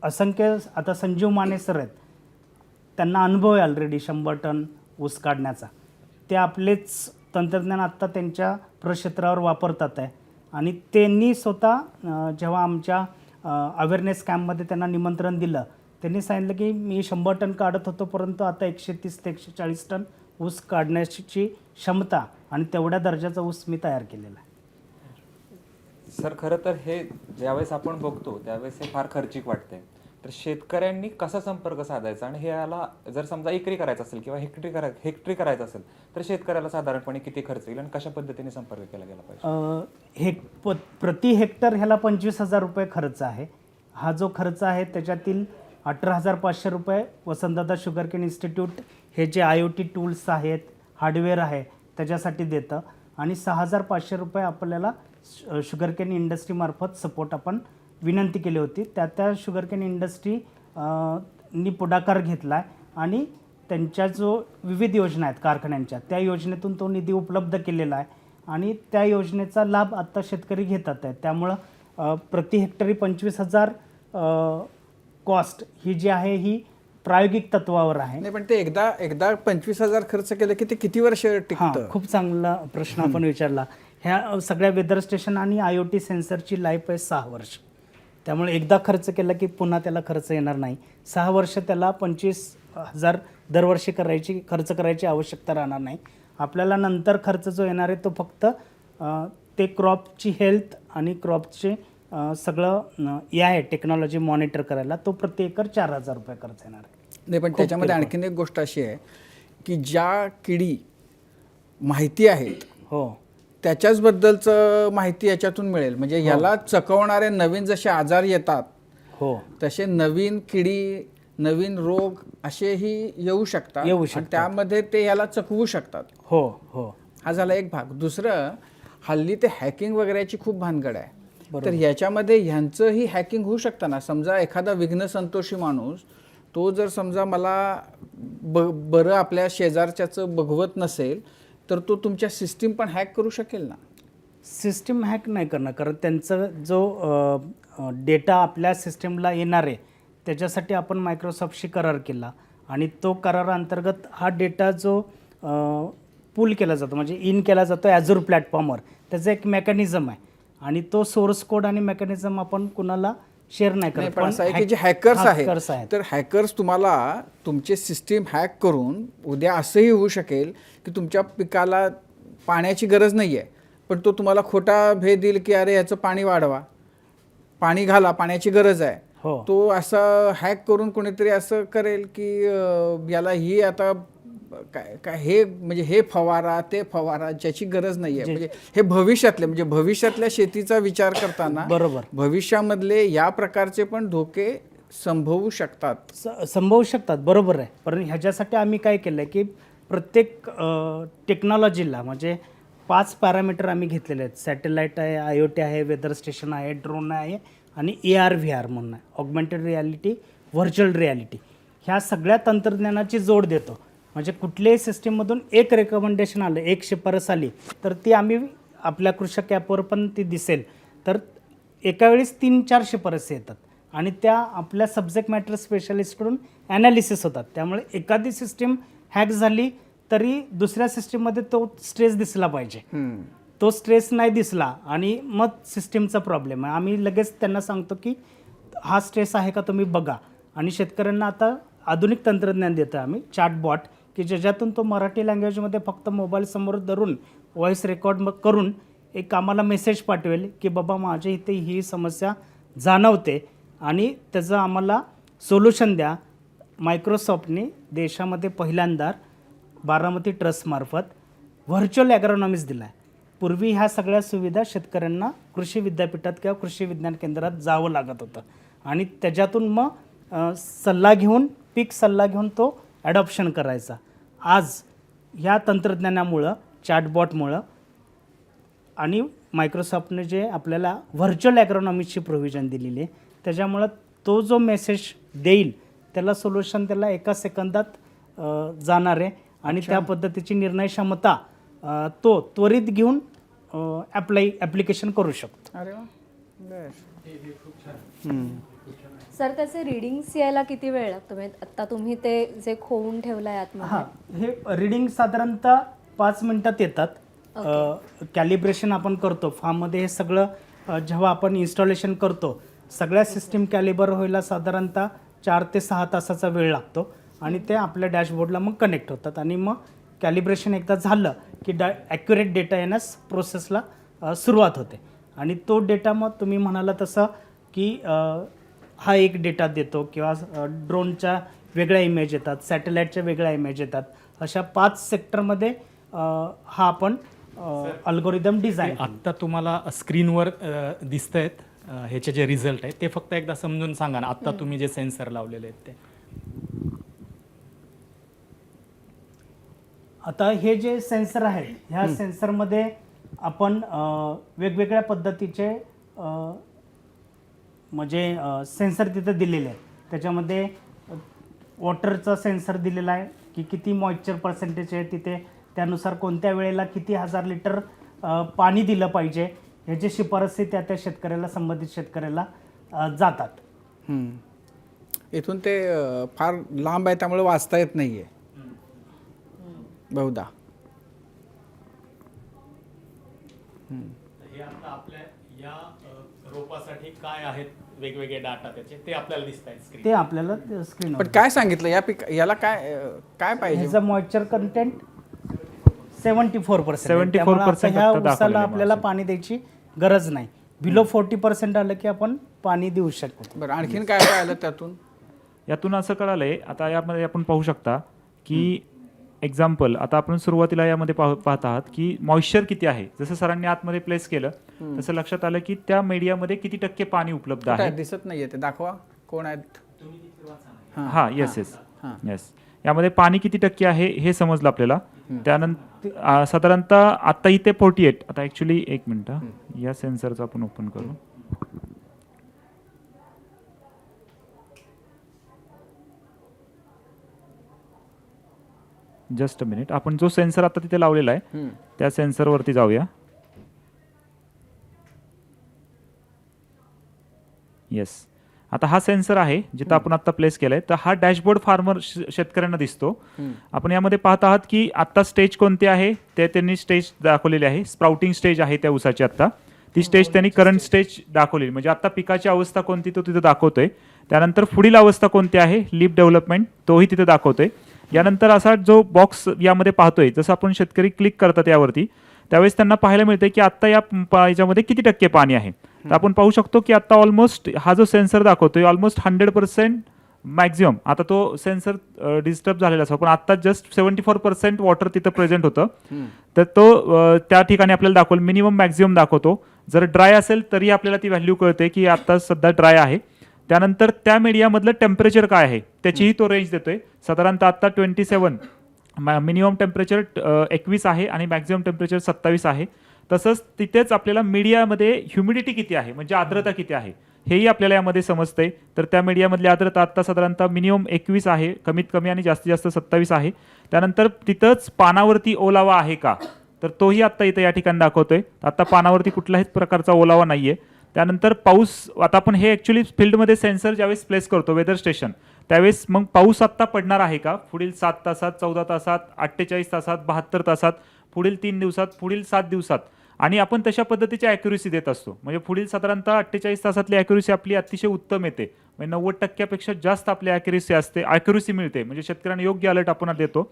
असंख्य आता संजीव माने सर आहेत, त्यांना अनुभव आहे ऑलरेडी 100 टन ऊस काढण्याचा. ते आपलेच तंत्रज्ञान आत्ता त्यांच्या प्रक्षेत्रावर वापरतात आहे आणि त्यांनी स्वतः जेव्हा आमच्या अवेअरनेस कॅम्पमध्ये त्यांना निमंत्रण दिलं, त्यांनी सांगितलं की मी 100 टन काढत होतो परंतु आता 130 ते 140 टन ऊस काढण्याची क्षमता आणि तेवढ्या दर्जाचा ऊस मी तयार केलेला आहे. सर, खरं तर हे ज्यावेळेस आपण बघतो त्यावेळेस हे फार खर्चिक वाटतंय. तर शेतकऱ्यांनी कसा संपर्क साधायचा आणि हे याला जर समजा एकरी करायचं असेल किंवा हेक्टरी करायचं असेल तर शेतकऱ्याला साधारणपणे किती खर्च येईल आणि कशा पद्धतीने संपर्क केला गेला पाहिजे? प्रति हेक्टर ह्याला 25,000 रुपये खर्च आहे. हा जो खर्च आहे त्याच्यातील 18,500 रुपये वसंतदादा शुगरकेन इन्स्टिट्यूट हे जे IoT टूल्स आहेत, हार्डवेअर आहे त्याच्यासाठी देतं आणि 6,500 रुपये आपल्याला शुगरकेन इंडस्ट्रीमार्फत सपोर्ट आपण विनंती केली होती. त्या शुगरकेन इंडस्ट्री नी पुढाकार घेतला आहे आणि त्यांच्या जो विविध योजना आहेत कारखान्यांच्या, त्या योजनेतून तो निधी उपलब्ध केलेला आहे आणि त्या योजनेचा लाभ आत्ता शेतकरी घेतात आहेत. त्यामुळं प्रति हेक्टरी 25,000 कॉस्ट ही जी आहे ही प्रायोगिक तत्वावर आहे. नाही, पण ते एकदा 25,000 खर्च केलं की ते किती वर्ष टिकतं? खूप चांगला प्रश्न आपण विचारला. ह्या सगळ्या वेदर स्टेशन आणि IoT सेन्सरची लाईफ आहे 6 वर्ष. त्यामुळे एकदा खर्च केला की पुन्हा त्याला खर्च येणार नाही. 6 वर्ष त्याला 25,000 दरवर्षी खर्च करायची आवश्यकता राहणार नाही. आपल्याला नंतर खर्च जो येणार आहे तो फक्त ते क्रॉपची हेल्थ आणि क्रॉपचे सगळं AI टेक्नॉलॉजी मॉनिटर करायला तो प्रति एकर 4,000 रुपये खर्च येणार आहे. नाही, पण त्याच्यामध्ये आणखीन एक गोष्ट अशी आहे की ज्या किडी माहिती आहेत हो, त्याच्याचबद्दलचं माहिती याच्यातून मिळेल. म्हणजे ह्याला चकवणारे नवीन जसे आजार येतात हो, तसे नवीन किडी, नवीन रोग असेही येऊ शकतात आणि त्यामध्ये ते ह्याला चकवू शकतात. हो हो, हा झाला एक भाग. दुसरं, हल्ली ते हॅकिंग वगैरेची खूप भानगड आहे. तर ह्याच्यामध्ये ह्यांचंही हॅकिंग होऊ शकतं ना. समजा एखादा विघ्न संतोषी माणूस, तो जर समजा मला बरं आपल्या शेजारच्याचं बघवत नसेल तर तो तुमच्या सिस्टीम पण हॅक करू शकेल ना. सिस्टीम हॅक नाही करणार, कारण त्यांचा जो डेटा आपल्या सिस्टीमला येणार आहे त्याच्यासाठी आपण मायक्रोसॉफ्टशी करार केला आणि तो कराराअंतर्गत हा डेटा जो पूल केला जातो म्हणजे इन केला जातो ॲझूर प्लॅटफॉर्मवर, त्याचं एक मेकॅनिझम आहे आणि तो सोर्स कोड आणि मेकॅनिझम आपण कुणाला शेअर नाही नाही, करत. पण असं आहे की जे हॅकर्स hackers आहेत तर हॅकर्स तुम्हाला तुमचे सिस्टीम हॅक करून उद्या असंही होऊ शकेल की तुमच्या पिकाला पाण्याची गरज नाही आहे पण तो तुम्हाला खोटा भेद देईल की अरे याचं पाणी वाढवा, पाणी घाला, पाण्याची गरज आहे. हो. तो असं हॅक करून कोणीतरी असं करेल की याला ही आता काय हे म्हणजे हे फवारा ते फवारा ज्याची गरज नाही आहे. म्हणजे हे भविष्यातल्या शेतीचा विचार करताना बरोबर. भविष्यामधले या प्रकारचे पण धोके संभवू शकतात. संभवू शकतात, बरोबर आहे. पण ह्याच्यासाठी आम्ही काय केलं आहे की प्रत्येक टेक्नॉलॉजीला म्हणजे 5 पॅरामीटर आम्ही घेतलेले आहेत. सॅटेलाईट आहे, IoT आहे, वेदर स्टेशन आहे, ड्रोन आहे आणि AR/VR म्हणून आहे, ऑगमेंटेड रियालिटी, व्हर्च्युअल रियालिटी. ह्या सगळ्या तंत्रज्ञानाची जोड देतो. म्हणजे कुठल्याही सिस्टीममधून एक रेकमेंडेशन आलं, एक शिफारस आली तर ती आम्ही आपल्या कृषक ॲपवर पण ती दिसेल. तर एका वेळेस 3-4 शिफारसी येतात आणि त्या आपल्या सब्जेक्ट मॅटर स्पेशलिस्टकडून ॲनालिसिस होतात. त्यामुळे एखादी सिस्टीम हॅक झाली तरी दुसऱ्या सिस्टीममध्ये तो स्ट्रेस दिसला पाहिजे. तो स्ट्रेस नाही दिसला आणि मग सिस्टीमचा प्रॉब्लेम आहे. आम्ही लगेच त्यांना सांगतो की हा स्ट्रेस आहे का तुम्ही बघा. आणि शेतकऱ्यांना आता आधुनिक तंत्रज्ञान देतो आम्ही, चॅटबॉट, की ज्याच्यातून तो मराठी लँग्वेजमध्ये फक्त मोबाईल समोर धरून व्हॉईस रेकॉर्ड करून एक आम्हाला मेसेज पाठवेल की बाबा माझ्या इथे ही समस्या जाणवते आणि त्याचं आम्हाला सोल्युशन द्या. मायक्रोसॉफ्टने देशामध्ये पहिल्यांदा बारामती ट्रस्टमार्फत व्हर्च्युअल ॲग्रोनॉमिक्स दिला आहे. पूर्वी ह्या सगळ्या सुविधा शेतकऱ्यांना कृषी विद्यापीठात किंवा कृषी विज्ञान केंद्रात जावं लागत होतं आणि त्याच्यातून मग सल्ला घेऊन, पीक सल्ला घेऊन तो ॲडॉप्शन करायचा. आज ह्या तंत्रज्ञानामुळं, चॅटबॉटमुळं आणि मायक्रोसॉफ्टने जे आपल्याला व्हर्च्युअल ॲग्रोनॉमिक्सची प्रोव्हिजन दिलेली आहे त्याच्यामुळं तो जो मेसेज देईल त्याला सोल्युशन त्याला एका सेकंदात जाणार आहे आणि त्या पद्धतीची निर्णय क्षमता तो त्वरित घेऊन ॲप्लिकेशन करू शकतो. अरे वा, सर त्याचे रिडिंग्स यायला किती वेळ लागतो? म्हणजे आत्ता तुम्ही ते जे खोवून ठेवलं आहे आतमध्ये, हां, हे रिडिंग साधारणतः 5 मिनिटात येतात. कॅलिब्रेशन आपण करतो फार्ममध्ये. हे सगळं जेव्हा आपण इन्स्टॉलेशन करतो सगळ्या सिस्टीम कॅलिबर व्हायला साधारणतः 4 ते 6 तासाचा वेळ लागतो आणि ते आपल्या डॅशबोर्डला मग कनेक्ट होतात आणि मग कॅलिब्रेशन एकदा झालं की ॲक्युरेट डेटा येण्यास प्रोसेसला सुरुवात होते आणि तो डेटा मग तुम्ही म्हणाला तसं की हा एक डेटा देतो किंवा ड्रोनच्या वेगळ्या इमेज येतात, सॅटेलाईटच्या वेगळ्या इमेज येतात. अशा 5 सेक्टरमध्ये हा आपण अल्गोरिदम डिझाईन. आत्ता तुम्हाला स्क्रीनवर दिसत आहेत ह्याचे जे रिझल्ट आहेत ते फक्त एकदा समजून सांगा ना. आत्ता तुम्ही जे सेन्सर लावलेले आहेत ते. आता हे जे सेन्सर आहेत ह्या सेन्सरमध्ये आपण वेगवेगळ्या पद्धतीचे म्हणजे सेन्सर तिथं दिलेले आहेत. त्याच्यामध्ये वॉटरचा सेन्सर दिलेला आहे की किती मॉइश्चर पर्सेंटेज आहे तिथे, त्यानुसार कोणत्या वेळेला किती 1000 लिटर पाणी दिलं पाहिजे ह्याची शिफारसी त्या त्या शेतकऱ्याला, संबंधित शेतकऱ्याला जातात. इथून ते फार लांब आहे त्यामुळे वाचता येत नाही आहे बहुधा. हे आता आपल्या या रोपासाठी काय आहेत वेगवेगळे डाटा त्याचे ते आपल्याला दिसत आहेत स्क्रीन. ते आपल्याला स्क्रीन. पण काय सांगितलं या याला काय पाहिजे? ह्याचं मॉइश्चर कंटेंट 74%. 74% ह्या आता उसाला दाखवलेलं आपल्याला आहे. पाणी द्यायची गरज नाही. बिलो 40% आलं की आपण पाणी देऊ शकतो. बरं, आणखीन काय काय आलं त्यातून? यातून असं कळालंय, आता यामध्ये आपण पाहू शकता की एक्झाम्पल, आता आपण सुरुवातीला यामध्ये पाहत आहात की मॉइश्चर किती आहे. जसं सरांनी आतमध्ये प्लेस केलं तसं लक्षात आलं की त्या मीडियामध्ये किती टक्के पाणी उपलब्ध कुठं आहे. आहे? दिसत नाहीये ते, दाखवा कोण आहेत. हा, येस येस येस. यामध्ये पाणी किती टक्के आहे हे समजलं आपल्याला. त्यानंतर साधारणतः आता इथे 48. आता ऍक्च्युली एक मिनिट, या सेन्सरचं आपण ओपन करू. जस्ट अ मिनिट, आपण जो सेन्सर आता तिथे लावलेला आहे त्या सेन्सरवरती जाऊया. येस, आता हा सेन्सर आहे जिथं आपण आता प्लेस केलाय. तर हा डॅशबोर्ड फार्मर शेतकऱ्यांना दिसतो. आपण यामध्ये पाहत आहात की आता स्टेज कोणती आहे ते त्यांनी स्टेज दाखवलेली आहे. स्प्राउटिंग स्टेज आहे त्या ऊसाची. आता ती स्टेज त्यांनी करंट स्टेज दाखवलेली, म्हणजे आता पिकाची अवस्था कोणती तो तिथे दाखवतोय. त्यानंतर पुढील अवस्था कोणती आहे, लीफ डेव्हलपमेंट, तोही तिथे दाखवतोय. यानंतर असा जो बॉक्स यामध्ये पाहतोय, जसं आपण शेतकरी क्लिक करतात यावरती त्यावेळेस त्यांना पाहायला मिळते की आता याच्यामध्ये किती टक्के पाणी आहे. तर आपण पाहू शकतो की आता ऑलमोस्ट हा जो सेन्सर दाखवतोय ऑलमोस्ट 100% मॅक्झिमम. आता तो सेन्सर डिस्टर्ब झालेला असतो, पण आता जस्ट 74% वॉटर तिथं प्रेझेंट होतं. तर तो त्या ठिकाणी आपल्याला दाखवलं मिनिमम मॅक्झिमम दाखवतो. जर ड्राय असेल तरी आपल्याला ती व्हॅल्यू कळते की आता सध्या ड्राय आहे. त्यानंतर त्या मीडियामधलं टेम्परेचर काय आहे त्याचीही तो रेंज देतोय. साधारणतः आता 27 मिनिमम टेम्परेचर 21 आहे आणि मॅक्झिमम टेम्परेचर 27 आहे. तसंच तिथेच आपल्याला मीडियामध्ये ह्युमिडिटी किती आहे, म्हणजे आर्द्रता किती आहे हेही आपल्याला यामध्ये समजतंय. तर त्या मीडियामधली आर्द्रता आता साधारणतः मिनिमम 21 आहे, कमीत कमी आणि जास्तीत जास्त 27 आहे. त्यानंतर तिथंच पानावरती ओलावा आहे का, तर तोही आता इथं या ठिकाणी दाखवतोय. आता पानावरती कुठल्याही प्रकारचा ओलावा नाहीये. त्यानंतर पाऊस, आता आपण हे ॲक्च्युली फील्डमध्ये सेन्सर ज्यावेळेस प्लेस करतो वेदर स्टेशन, त्यावेळेस मग पाऊस आत्ता पडणार आहे का पुढील 7 तासात, 14 तासात, 48 तासात, 72 तासात, पुढील 3 दिवसात, पुढील 7 दिवसात, आणि आपण तशा पद्धतीची ॲक्युरेसी देत असतो. म्हणजे पुढील साधारणतः 48 तासातली ॲक्युरेसी आपली अतिशय उत्तम येते. म्हणजे 90% जास्त आपली ॲक्युरेसी मिळते. म्हणजे शेतकऱ्यांना योग्य अलर्ट आपण देतो.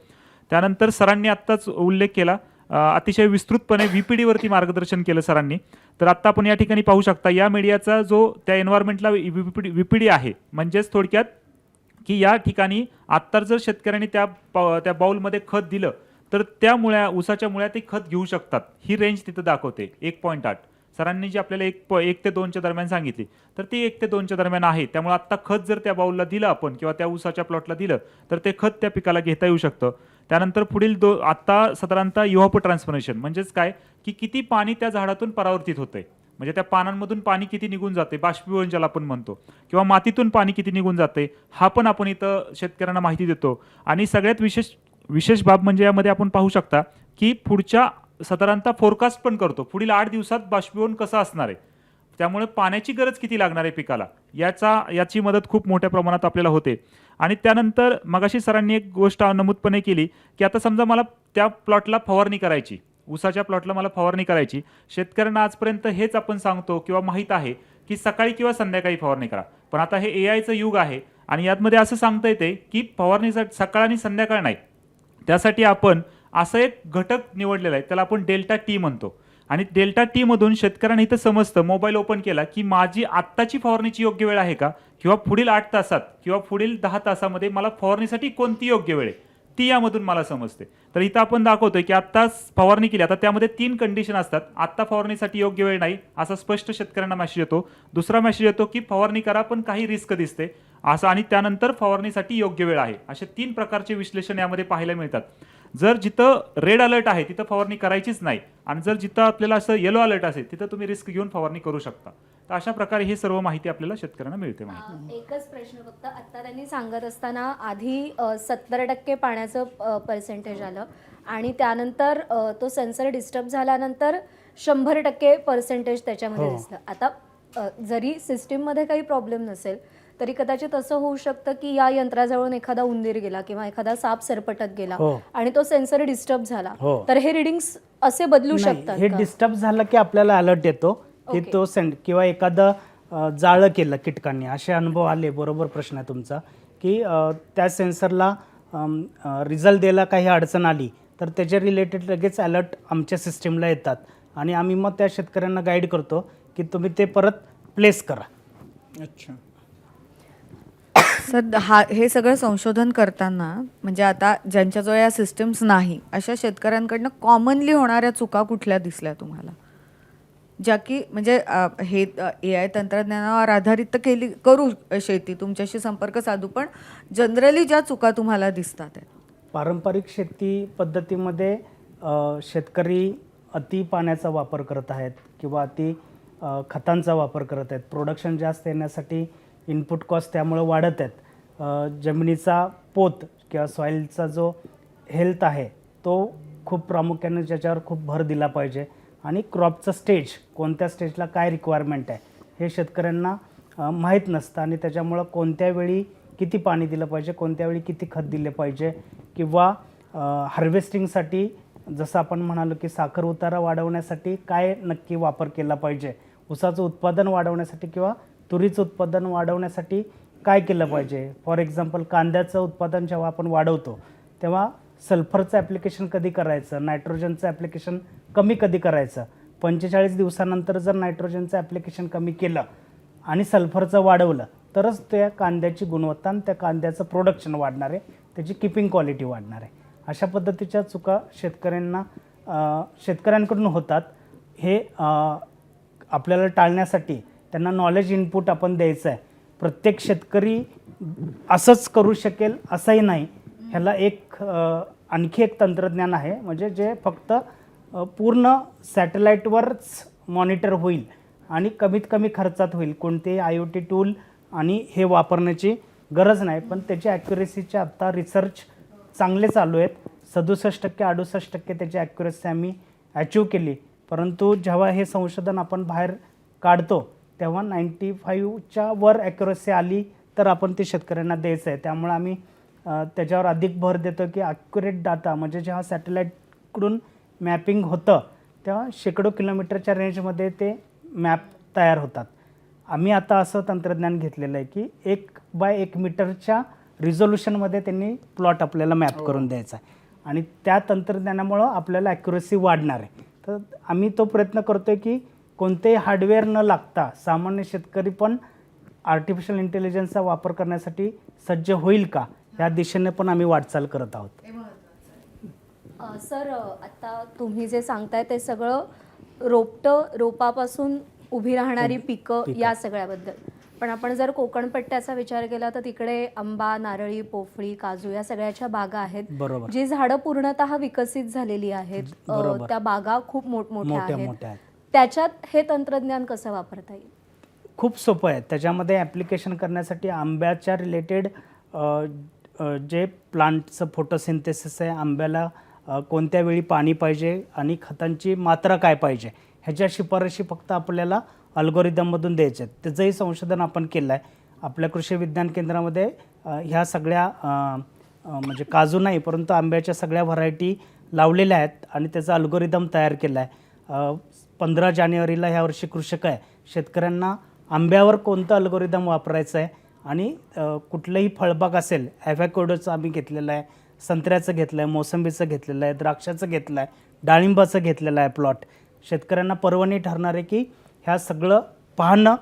त्यानंतर सरांनी आत्ताच उल्लेख केला, अतिशय विस्तृतपणे VPD वरती मार्गदर्शन केलं सरांनी. तर आता आपण या ठिकाणी पाहू शकता या मीडियाचा जो त्या एन्व्हायरमेंटला VPD आहे, म्हणजेच थोडक्यात की या ठिकाणी आत्ता जर शेतकऱ्यांनी त्या बाउलमध्ये खत दिलं तर त्या ऊसाच्या मुळ्या ते खत घेऊ शकतात. ही रेंज तिथं दाखवते 1.8. सरांनी जी आपल्याला 1 ते 2च्या दरम्यान सांगितली तर ती 1 ते 2च्या दरम्यान आहे. त्यामुळे आत्ता खत जर त्या बाउलला दिलं आपण किंवा त्या ऊसाच्या प्लॉटला दिलं तर ते खत त्या पिकाला घेता येऊ शकतं. त्यानंतर पुढील आता साधारणतः युहापो ट्रान्सफॉर्मेशन म्हणजेच काय की किती पाणी त्या झाडातून परावर्तित होतंय, म्हणजे त्या पानांमधून पाणी किती निघून जाते, बाष्पीभवन ज्याला आपण म्हणतो, किंवा मातीतून पाणी किती निघून जाते, हा पण आपण इथं शेतकऱ्यांना माहिती देतो. आणि सगळ्यात विशेष बाब म्हणजे यामध्ये आपण पाहू शकता की पुढच्या साधारणतः फोरकास्ट पण करतो, पुढील 8 दिवसात बाष्पीभवन कसं असणार आहे, त्यामुळे पाण्याची गरज किती लागणार आहे पिकाला, याची मदत खूप मोठ्या प्रमाणात आपल्याला होते. आणि त्यानंतर मगाशी सरांनी एक गोष्ट नमूदपणे केली की आता समजा मला त्या प्लॉटला फवारणी करायची, ऊसाच्या प्लॉटला मला फवारणी करायची. शेतकऱ्यांना आजपर्यंत हेच आपण सांगतो किंवा माहीत आहे की सकाळी किंवा संध्याकाळी फवारणी करा. पण आता हे AIचं युग आहे आणि यामध्ये असं सांगता येते की फवारणीसाठी सकाळ आणि संध्याकाळ नाही, त्यासाठी आपण असं एक घटक निवडलेला आहे, त्याला आपण डेल्टा T म्हणतो. आणि डेल्टा T मधून शेतकऱ्यांना इथं समजतं, मोबाईल ओपन केला की माझी आत्ताची फवारणीची योग्य वेळ आहे का, किंवा पुढील 8 तासात किंवा पुढील 10 तासामध्ये मला फवारणीसाठी कोणती योग्य वेळ आहे ती यामधून मला समजते. तर इथं आपण दाखवतोय की आत्ता फवारणी केली, आता त्यामध्ये 3 कंडिशन असतात. आत्ता फवारणीसाठी योग्य वेळ नाही असा स्पष्ट शेतकऱ्यांना मेसेज येतो. दुसरा मेसेज येतो की फवारणी करा पण काही रिस्क दिसते असं, आणि त्यानंतर फवारणीसाठी योग्य वेळ आहे. असे 3 प्रकारचे विश्लेषण यामध्ये पाहायला मिळतात. जर जिथं रेड अलर्ट आहे तिथं फवारणी करायचीच नाही, आणि जर जिथं आपल्याला असं येलो अलर्ट असेल तिथं तुम्ही रिस्क घेऊन फवारणी करू शकता. तर अशा प्रकारे ही सर्व माहिती आपल्याला शेतकऱ्यांना मिळते. एकच प्रश्न फक्त, आता त्यांनी सांगत असताना आधी 70% पाण्याचं पर्सेंटेज आलं आणि त्यानंतर तो सेन्सर डिस्टर्ब झाल्यानंतर 100% पर्सेंटेज त्याच्यामध्ये दिसलं. आता जरी सिस्टीममध्ये काही प्रॉब्लेम नसेल तरी कदाचित असं होऊ शकतं की या यंत्राजवळून एखादा उंदीर गेला किंवा एखादा साप सरपटत गेला आणि तो सेन्सर डिस्टर्ब झाला, तर हे रिडिंग्स असे बदलू शकतात. हे डिस्टर्ब झालं की आपल्याला अलर्ट येतो की तो किंवा एखादं जाळं केलं कीटकांनी, असे अनुभव आले. बरोबर प्रश्न आहे तुमचा की त्या सेन्सरला रिझल्ट द्यायला काही अडचण आली तर त्याच्या रिलेटेड लगेच अलर्ट आमच्या सिस्टीमला येतात आणि आम्ही मग त्या शेतकऱ्यांना गाईड करतो की तुम्ही ते परत प्लेस करा. अच्छा. सर हे सगळं संशोधन करताना म्हणजे आता ज्यांच्याजवळ या सिस्टम्स नाही अशा शेतकऱ्यांकडनं कॉमनली होणाऱ्या चुका कुठल्या दिसल्या तुम्हाला, ज्या की म्हणजे हे AI तंत्रज्ञानावर आधारित तर करू शेती, तुमच्याशी संपर्क साधू, पण जनरली ज्या चुका तुम्हाला दिसतात आहेत? पारंपरिक शेती पद्धतीमध्ये शेतकरी अति पाण्याचा वापर करत आहेत किंवा अति खतांचा वापर करत आहेत. प्रोडक्शन जास्त येण्यासाठी इनपुट कॉस्ट त्यामुळे वाढत आहेत. जमिनीचा पोत किंवा सॉईलचा जो हेल्थ आहे तो खूप प्रामुख्याने ज्याच्यावर खूप भर दिला पाहिजे आणि क्रॉपचं स्टेज कोणत्या स्टेजला काय रिक्वायरमेंट आहे हे शेतकऱ्यांना माहीत नसतं आणि त्याच्यामुळं कोणत्या वेळी किती पाणी दिलं पाहिजे, कोणत्या वेळी किती खत दिले पाहिजे किंवा हार्वेस्टिंगसाठी जसं आपण म्हणालो की साखर उतारा वाढवण्यासाठी काय नक्की वापर केला पाहिजे, ऊसाचं उत्पादन वाढवण्यासाठी किंवा तुरीचं उत्पादन वाढवण्यासाठी काय केलं पाहिजे. फॉर एक्झाम्पल कांद्याचं उत्पादन जेव्हा आपण वाढवतो तेव्हा सल्फरचं ॲप्लिकेशन कधी करायचं, नायट्रोजनचं ॲप्लिकेशन कमी कधी करायचं. 45 दिवसानंतर जर नायट्रोजनचं ॲप्लिकेशन कमी केलं आणि सल्फरचं वाढवलं तरच त्या कांद्याची गुणवत्ता आणि त्या कांद्याचं प्रोडक्शन वाढणार आहे, त्याची किपिंग क्वालिटी वाढणार आहे. अशा पद्धतीच्या चुका शेतकऱ्यांकडून होतात. हे आपल्याला टाळण्यासाठी त्यांना नॉलेज इनपुट आपण द्यायचं आहे. प्रत्येक शेतकरी असंच करू शकेल असंही नाही. ह्याला आणखी एक तंत्रज्ञान आहे म्हणजे जे फक्त पूर्ण सॅटेलाईटवरच मॉनिटर होईल आणि कमीत कमी खर्चात होईल. कोणतेही IoT टूल आणि हे वापरण्याची गरज नाही. पण त्याची ॲक्युरेसीचे आत्ता रिसर्च चांगले चालू आहेत. 67% 68% त्याची ॲक्युरेसी आम्ही अचीव केली. परंतु जेव्हा हे संशोधन आपण बाहेर काढतो तेव्हा 95च्या वर ॲक्युरेसी आली तर आपण ते शेतकऱ्यांना द्यायचं आहे. त्यामुळे आम्ही त्याच्यावर अधिक भर देतो की ॲक्युरेट डाटा म्हणजे जेव्हा सॅटेलाईटकडून मॅपिंग होतं तेव्हा शेकडो किलोमीटरच्या रेंजमध्ये ते मॅप तयार होतात. आम्ही आता असं तंत्रज्ञान घेतलेलं आहे की 1x1 मीटरच्या रिझोल्युशनमध्ये त्यांनी प्लॉट आपल्याला मॅप करून द्यायचा आहे आणि त्या तंत्रज्ञानामुळं आपल्याला ॲक्युरेसी वाढणार आहे. तर आम्ही तो प्रयत्न करतो आहे की कोणतेही हार्डवेअर न लागता सामान्य शेतकरी पण आर्टिफिशियल इंटेलिजन्सचा वापर करण्यासाठी सज्ज होईल का या दिशेने पण आम्ही वाटचाल करत आहोत. सर आता तुम्ही जे सांगताय ते सगळं रोपापासून उभी राहणारी पिकं या सगळ्याबद्दल. पण आपण जर कोकण पट्ट्याचा विचार केला तर तिकडे आंबा, नारळी, पोफळी, काजू या सगळ्याच्या बागा आहेत. बरोबर. जी झाडं पूर्णतः विकसित झालेली आहेत. त्या बागा खूप मोठमोठ्या आहेत. त्याच्यात हे तंत्रज्ञान कसं वापरता येईल? खूप सोपं आहे. त्याच्यामध्ये ॲप्लिकेशन करण्यासाठी आंब्याच्या रिलेटेड जे प्लांटचं फोटोसिंथेसिस आहे, आंब्याला कोणत्या वेळी पाणी पाहिजे आणि खतांची मात्रा काय पाहिजे ह्याच्या शिफारशी फक्त आपल्याला अल्गोरिदममधून द्यायचे आहेत. त्याचंही संशोधन आपण केलं आहे. आपल्या कृषी विज्ञान केंद्रामध्ये ह्या सगळ्या म्हणजे काजू नाही परंतु आंब्याच्या सगळ्या व्हरायटी लावलेल्या आहेत आणि त्याचा अल्गोरिदम तयार केला आहे. 15 जानेवारीला ह्यावर्षी कृषक आहे शेतकऱ्यांना आंब्यावर कोणतं अल्गोरिदम वापरायचं आहे आणि कुठलंही फळबाग असेल, ॲव्हॅकोडोचं आम्ही घेतलेलं आहे, संत्र्याचं घेतलं आहे, मोसंबीचं घेतलेलं आहे, द्राक्षाचं घेतलं आहे, डाळिंबाचं घेतलेलं आहे प्लॉट. शेतकऱ्यांना पर्वणी ठरणार आहे की ह्या सगळं पाहणं,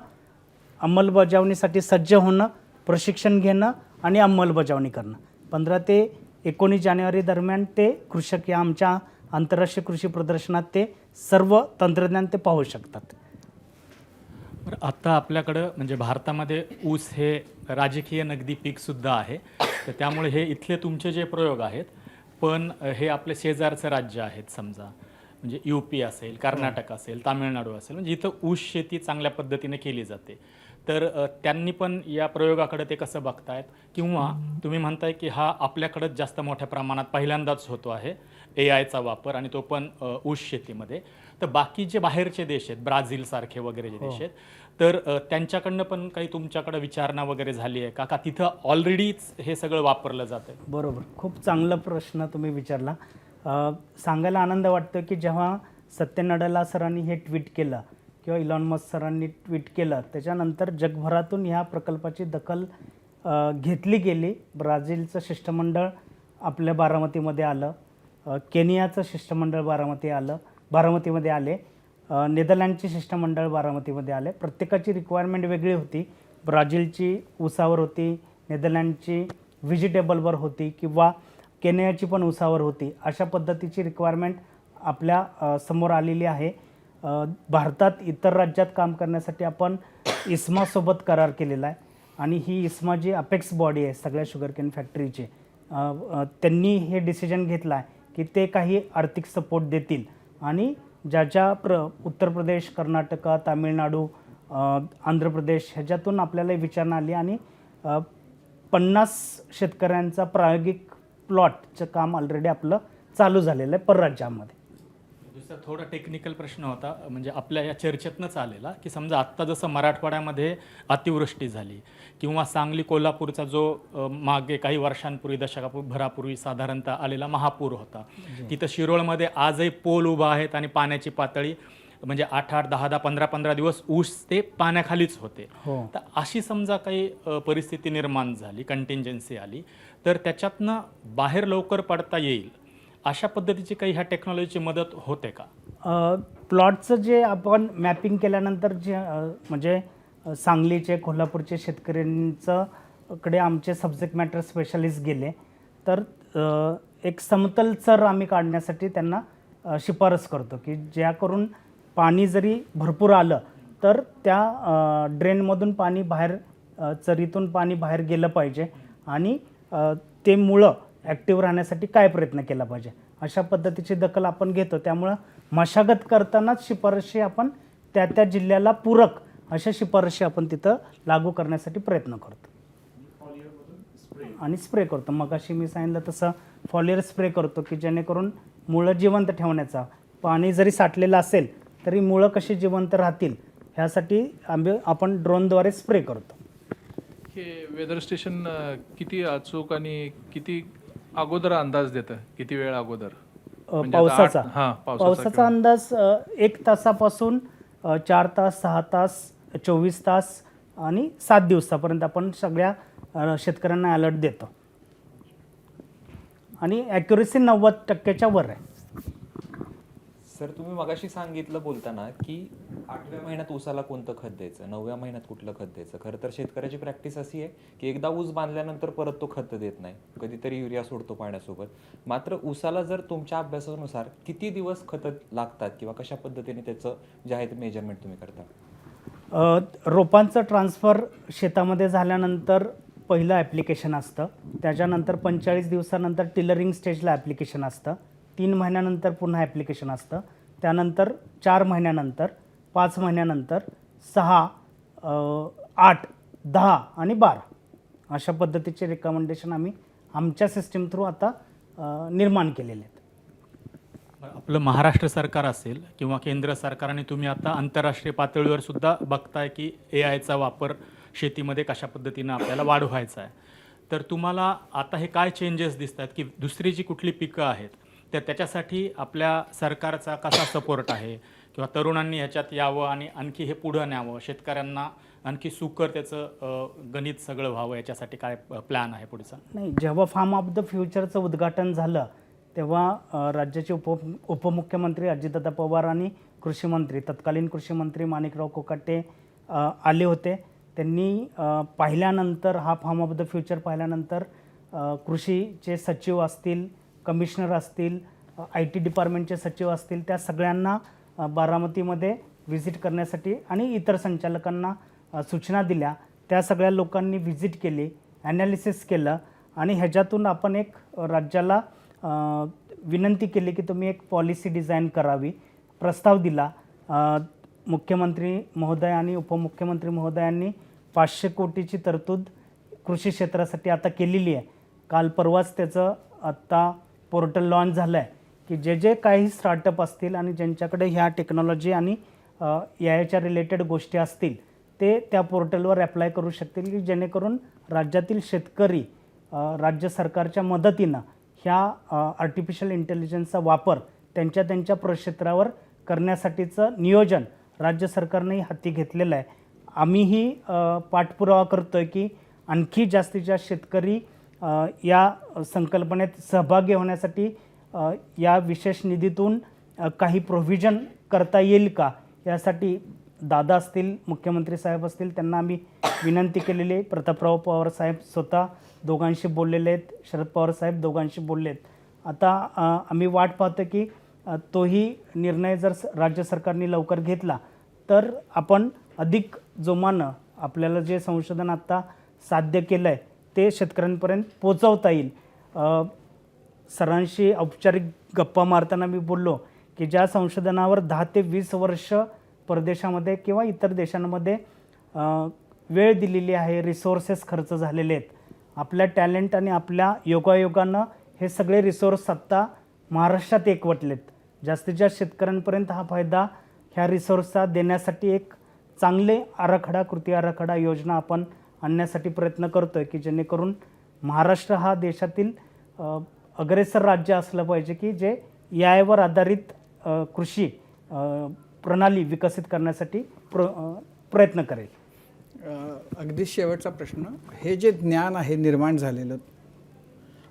अंमलबजावणीसाठी सज्ज होणं, प्रशिक्षण घेणं आणि अंमलबजावणी करणं. 15 ते 19 जानेवारी दरम्यान ते कृषक या आमच्या आंतरराष्ट्रीय कृषी प्रदर्शनात ते सर्व तंत्रज्ञान ते पाहू शकतात. बरं, आता आपल्याकडं म्हणजे भारतामध्ये ऊस हे राजकीय नगदी पीकसुद्धा आहे. तर त्यामुळे हे इथले तुमचे जे प्रयोग आहेत पण हे आपले शेजारचं राज्य आहेत समजा म्हणजे UP असेल, कर्नाटक असेल, तामिळनाडू असेल म्हणजे इथं ऊस शेती चांगल्या पद्धतीने केली जाते. तर त्यांनी पण या प्रयोगाकडे ते कसं बघतायत किंवा तुम्ही म्हणताय की हा आपल्याकडंच जास्त मोठ्या प्रमाणात पहिल्यांदाच होतो आहे AIचा वापर आणि तो पण ऊस शेतीमध्ये. तर बाकी जे बाहेरचे देश आहेत ब्राझीलसारखे वगैरे जे देश आहेत तर त्यांच्याकडनं पण काही तुमच्याकडे विचारणा वगैरे झाली आहे का तिथं ऑलरेडीच हे सगळं वापरलं जातं? बरोबर, खूप चांगला प्रश्न तुम्ही विचारला. सांगायला आनंद वाटतो की जेव्हा सत्य नडेला सरांनी हे ट्विट केलं किंवा इलॉन मस्क सरांनी ट्विट केलं त्याच्यानंतर जगभरातून ह्या प्रकल्पाची दखल घेतली गेली. ब्राझीलचं शिष्टमंडळ आपल्या बारामतीमध्ये आलं, केनियाचं शिष्टमंडळ बारामतीमध्ये आले, नेदरलँडचे शिष्टमंडळ बारामतीमध्ये आले. प्रत्येकाची रिक्वायरमेंट वेगळी होती. ब्राझीलची ऊसावर होती, नेदरलँडची व्हेजिटेबलवर होती किंवा केनियाची पण ऊसावर होती. अशा पद्धतीची रिक्वायरमेंट आपल्या समोर आलेली आहे. भारतात इतर राज्यात काम करण्यासाठी आपण ISMAसोबत करार केलेला आहे आणि ही ISMA जी अपेक्स बॉडी आहे सगळ्या शुगरकेन फॅक्टरीचे, त्यांनी हे डिसिजन घेतलं आहे की ते काही आर्थिक सपोर्ट देतील आणि ज्याच्या उत्तर प्रदेश, कर्नाटक, तामिळनाडू, आंध्र प्रदेश ह्याच्यातून आपल्याला विचारणा आली आणि 50 शेतकऱ्यांचा प्रायोगिक प्लॉटचं काम ऑलरेडी आपलं चालू झालेलं आहे परराज्यामध्ये. दुसरा थोडा टेक्निकल प्रश्न होता, म्हणजे आपल्या या चर्चेतनंच आलेला की समजा आत्ता जसं मराठवाड्यामध्ये अतिवृष्टी झाली किंवा सांगली कोल्हापूरचा जो मागे काही वर्षांपूर्वी दशकाभरापूर्वी साधारणतः आलेला महापूर होता, तिथं शिरोळमध्ये आजही पोल उभा आहेत आणि पाण्याची पातळी म्हणजे 8-8, 10-10, 15-15 दिवस ऊस ते पाण्याखालीच होते. हो. तर अशी समजा काही परिस्थिती निर्माण झाली, कंटिंजन्सी आली, तर त्याच्यातनं बाहेर लवकर पडता येईल अशा पद्धतीची काही ह्या टेक्नॉलॉजीची मदत होते का? प्लॉटचं जे आपण मॅपिंग केल्यानंतर जे म्हणजे सांगलीचे कोल्हापूरचे शेतकऱ्यांचं कडे आमचे सब्जेक्ट मॅटर स्पेशलिस्ट गेले, तर एक समतल चर आम्ही काढण्यासाठी त्यांना शिफारस करतो की ज्या करून पाणी जरी भरपूर आलं तर त्या ड्रेनमधून पाणी बाहेर चरीतून पाणी बाहेर गेलं पाहिजे आणि ते मुळं ॲक्टिव्ह राहण्यासाठी काय प्रयत्न केला पाहिजे अशा पद्धतीची दखल आपण घेतो. त्यामुळं मशागत करतानाच शिफारशी आपण त्या त्या जिल्ह्याला पूरक अशा शिफारशी आपण तिथं लागू करण्यासाठी प्रयत्न करतो आणि स्प्रे करतो. मगाशी मी सांगितलं तसं फॉलियर स्प्रे करतो की जेणेकरून मुळं जिवंत ठेवण्याचा, पाणी जरी साठलेलं असेल तरी मुळं कशी जिवंत राहतील ह्यासाठी आपण ड्रोनद्वारे स्प्रे करतो. हे वेदर स्टेशन किती अचूक आणि किती अगोदर अंदाज देतं, किती वेळ अगोदर? म्हणजे आता पावसाचा हां, पावसाचा अंदाज 1 तासापासून 4 तास, 6 तास, 24 तास आणि 7 दिवसापर्यंत आपण सगळ्या शेतकऱ्यांना अलर्ट देतो आणि ॲक्युरेसी 90% वर आहे. सर, तुम्ही मगाशी सांगितलं बोलताना की 8व्या महिन्यात ऊसाला कोणतं खत द्यायचं, 9व्या महिन्यात कुठलं खत द्यायचं. खरं तर शेतकऱ्याची प्रॅक्टिस अशी आहे की एकदा ऊस बांधल्यानंतर परत तो खत देत नाही, कधीतरी युरिया सोडतो पाण्यासोबत. मात्र ऊसाला जर तुमच्या अभ्यासानुसार किती दिवस खतं लागतात किंवा कशा पद्धतीने त्याचं जे आहे ते मेजरमेंट तुम्ही करता? रोपांचं ट्रान्सफर शेतामध्ये झाल्यानंतर पहिलं ॲप्लिकेशन असतं, त्याच्यानंतर 45 दिवसानंतर टिलरिंग स्टेजला ॲप्लिकेशन असतं, 3 महिन्यानंतर पुन्हा ॲप्लिकेशन असतं, त्यानंतर 4 महिन्यानंतर, 5 महिन्यानंतर, 6, 8, 10 आणि 12 अशा पद्धतीचे रिकमेंडेशन आम्ही आमच्या सिस्टीम थ्रू आता निर्माण केलेले आहेत. आपलं महाराष्ट्र सरकार असेल किंवा केंद्र सरकारने तुम्ही आता आंतरराष्ट्रीय पातळीवर सुद्धा बघताय की AIचा वापर शेतीमध्ये कशा पद्धतीनं आपल्याला वाढवायचा आहे, तर तुम्हाला आता हे काय चेंजेस दिसत आहेत की दुसरी जी कुठली पिकं आहेत तर त्याच्यासाठी आपल्या सरकारचा कसा सपोर्ट आहे किंवा तरुणांनी ह्याच्यात यावं आणि आणखी हे पुढं न्यावं, शेतकऱ्यांना आणखी सुकर त्याचं गणित सगळं व्हावं, याच्यासाठी काय प्लॅन आहे पुढचा? नाही, जेव्हा फार्म ऑफ द फ्युचरचं उद्घाटन झालं तेव्हा राज्याचे उपमुख्यमंत्री अजितदादा पवार आणि कृषीमंत्री तत्कालीन कृषीमंत्री माणिकराव कोकाटे आले होते. त्यांनी पाहिल्यानंतर हा फार्म ऑफ द फ्युचर पाहिल्यानंतर कृषीचे सचिव असतील, कमिशनर असतील, IT डिपार्टमेंटचे सचिव असतील, त्या सगळ्यांना बारामतीमध्ये व्हिजिट करण्यासाठी आणि इतर संचालकांना सूचना दिल्या. त्या सगळ्या लोकांनी व्हिजिट केली, ॲनालिसिस केलं आणि ह्याच्यातून आपण एक राज्याला विनंती केली की तुम्ही एक पॉलिसी डिझाईन करावी. प्रस्ताव दिला. मुख्यमंत्री महोदय आणि उपमुख्यमंत्री महोदयांनी 500 कोटीची तरतूद कृषी क्षेत्रासाठी आता केलेली आहे. काल परवाच त्याचं आत्ता पोर्टल लॉन्च झालं आहे की जे जे काही स्टार्टअप असतील आणि ज्यांच्याकडे ह्या टेक्नॉलॉजी आणि याच्या रिलेटेड गोष्टी असतील ते त्या पोर्टलवर अप्लाय करू शकतील की जेणेकरून राज्यातील शेतकरी राज्य सरकारच्या मदतीनं ह्या आर्टिफिशियल इंटेलिजन्सचा वापर त्यांच्या प्रक्षेत्रावर करण्यासाठीचं नियोजन राज्य सरकारनेही हाती घेतलेलं आहे. आम्हीही पाठपुरावा करतो आहे की आणखी जास्तीत जास्त शेतकरी या संकल्पनेत सहभागी होण्यासाठी या विशेष निधीतून काही प्रोव्हिजन करता येईल का यासाठी दादा असतील, मुख्यमंत्री साहेब असतील, त्यांना आम्ही विनंती केलेली आहे. प्रतापराव पवार साहेब स्वतः दोघांशी बोललेले आहेत, शरद पवार साहेब दोघांशी बोलले आहेत. आता आम्ही वाट पाहतो की तोही निर्णय जर राज्य सरकारने लवकर घेतला तर आपण अधिक जोमानं आपल्याला जे संशोधन आत्ता साध्य केलं आहे ते शेतकऱ्यांपर्यंत पोचवता येईल. सरांशी औपचारिक गप्पा मारताना मी बोललो की ज्या संशोधनावर 10 ते 20 वर्ष परदेशामध्ये किंवा इतर देशांमध्ये वेळ दिलेली आहे, रिसोर्सेस खर्च झालेले आहेत, आपल्या टॅलेंट आणि आपल्या योगायोगानं हे सगळे रिसोर्स आत्ता महाराष्ट्रात एकवटलेत. जास्तीत जास्त शेतकऱ्यांपर्यंत हा फायदा ह्या रिसोर्सचा देण्यासाठी एक चांगले आराखडा, कृती आराखडा योजना आपण आणण्यासाठी प्रयत्न करतो आहे की जेणेकरून महाराष्ट्र हा देशातील अग्रेसर राज्य असलं पाहिजे की जे AIवर आधारित कृषी प्रणाली विकसित करण्यासाठी प्रयत्न करेल. अगदी शेवटचा प्रश्न, हे जे ज्ञान आहे निर्माण झालेलं,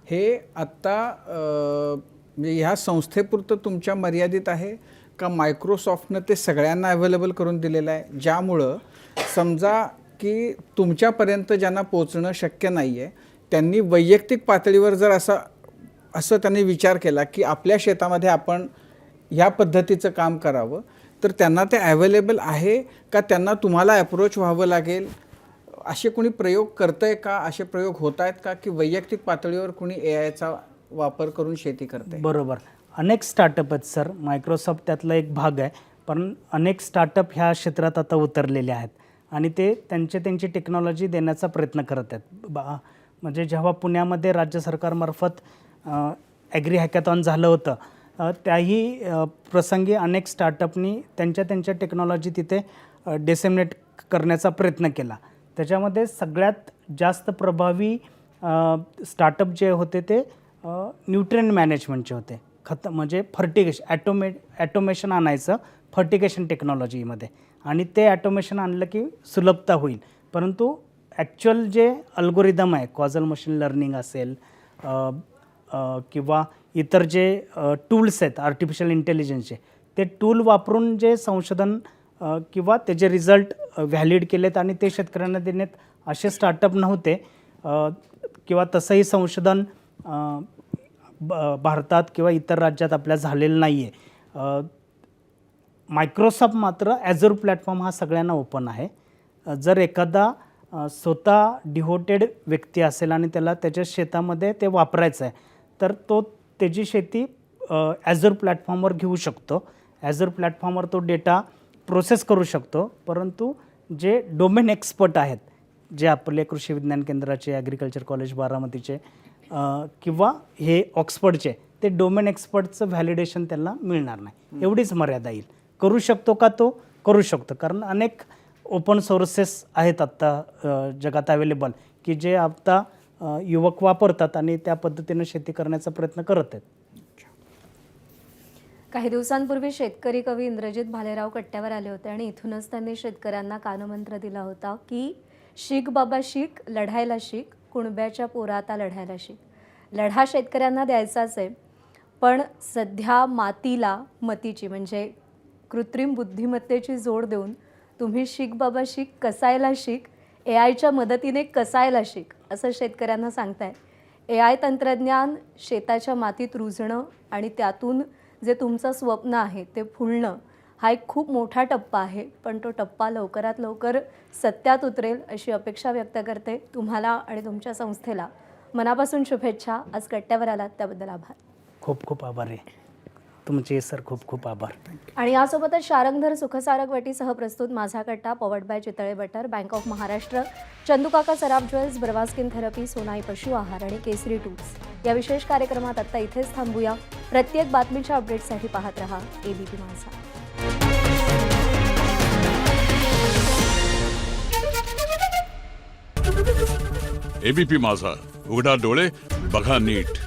हे आत्ता म्हणजे ह्या संस्थेपुरतं तुमच्या मर्यादित आहे का मायक्रोसॉफ्टनं ते सगळ्यांना अवेलेबल करून दिलेलं आहे, ज्यामुळं समजा की तुमच्यापर्यंत ज्यांना पोचणं शक्य नाही आहे त्यांनी वैयक्तिक पातळीवर जर असं त्यांनी विचार केला की आपल्या शेतामध्ये आपण ह्या पद्धतीचं काम करावं, तर त्यांना ते अवेलेबल आहे का त्यांना तुम्हाला अप्रोच व्हावं लागेल? असे कोणी प्रयोग करतंय का, असे प्रयोग होत आहेत का, की वैयक्तिक पातळीवर कोणी AIचा वापर करून शेती करते? बरोबर, अनेक स्टार्टअप आहेत सर. मायक्रोसॉफ्ट त्यातला एक भाग आहे, पण अनेक स्टार्टअप ह्या क्षेत्रात आता उतरलेले आहेत आणि ते त्यांची टेक्नॉलॉजी देण्याचा प्रयत्न करत आहेत. म्हणजे जेव्हा पुण्यामध्ये राज्य सरकारमार्फत ॲग्री हॅकॅथॉन झालं होतं, त्याही प्रसंगी अनेक स्टार्टअपनी त्यांच्या टेक्नॉलॉजी तिथे डिसेमिनेट करण्याचा प्रयत्न केला. त्याच्यामध्ये सगळ्यात जास्त प्रभावी स्टार्टअप जे होते ते न्यूट्रिएंट मॅनेजमेंटचे होते. म्हणजे ॲटोमेशन आणायचं फर्टिगेशन टेक्नॉलॉजीमध्ये, आणि ते ॲटोमेशन आणलं की सुलभता होईल. परंतु ॲक्च्युअल जे अल्गोरिदम आहे, कॉझल मशीन लर्निंग असेल किंवा इतर जे टूल्स आहेत आर्टिफिशियल इंटेलिजन्सचे, ते टूल वापरून जे संशोधन किंवा त्याचे रिझल्ट व्हॅलिड केलेत आणि ते शेतकऱ्यांना देण्यात असे स्टार्टअप नव्हते किंवा तसंही संशोधन भारतात किंवा इतर राज्यात आपल्या झालेलं नाही आहे. मायक्रोसॉफ्ट मात्र ॲझूर प्लॅटफॉर्म हा सगळ्यांना ओपन आहे. जर एखादा स्वतः डिव्होटेड व्यक्ती असेल आणि त्याला त्याच्या शेतामध्ये ते वापरायचं आहे, तर तो त्याची शेती ॲझूर प्लॅटफॉर्मवर घेऊ शकतो. ॲझूर प्लॅटफॉर्मवर तो डेटा प्रोसेस करू शकतो. परंतु जे डोमेन एक्सपर्ट आहेत, जे आपले कृषी विज्ञान केंद्राचे, ॲग्रिकल्चर कॉलेज बारामतीचे किंवा हे ऑक्सफर्डचे, ते डोमेन एक्सपर्टचं व्हॅलिडेशन त्यांना मिळणार नाही. एवढीच मर्यादा येईल. करू शकतो का? तो करू शकतो, कारण अनेक ओपन सोर्सेस आहेत आत्ता जगात अवेलेबल की जे आत्ता युवक वापरतात आणि त्या पद्धतीनं शेती करण्याचा प्रयत्न करत आहेत. काही दिवसांपूर्वी शेतकरी कवी इंद्रजित भालेराव कट्ट्यावर आले होते आणि इथूनच त्यांनी शेतकऱ्यांना कानमंत्र दिला होता की शिक बाबा शिक, लढायला शिक, कुणब्याच्या पोरा आता लढायला शिक. लढा शेतकऱ्यांना द्यायचाच आहे, पण सध्या मातीला मतीची म्हणजे कृत्रिम बुद्धिमत्तेची जोड देऊन तुम्ही शिक बाबा शिक, कसायला शिक, AIच्या मदतीने कसायला शिक, असं शेतकऱ्यांना सांगताय. AI तंत्रज्ञान शेताच्या मातीत रुजणं आणि त्यातून जे तुमचं स्वप्न आहे ते फुलणं हा एक खूप मोठा टप्पा आहे, पण तो टप्पा लवकरात लवकर सत्यात उतरेल अशी अपेक्षा व्यक्त करते. तुम्हाला आणि तुमच्या संस्थेला मनापासून शुभेच्छा. आज कट्ट्यावर आलात त्याबद्दल आभार. खूप खूप आभार आहे तुमचे सर, खूप खूप आभार. आणि यासोबतच शारंगधर सुखसारक वटीसह प्रस्तुत माझा Katta, powered by Chitale butter, bank of Maharashtra, Chandukaka Saraf jewels, Barva skin therapy, Sonai पशु आहार आणि केसरी टूर्स या विशेष कार्यक्रमात आत्ता इथेच थांबूया. प्रत्येक बातमीच्या अपडेटसाठी पाहत रहा ABP माझा. ABP माझा, उघडा डोळे बघा नीट.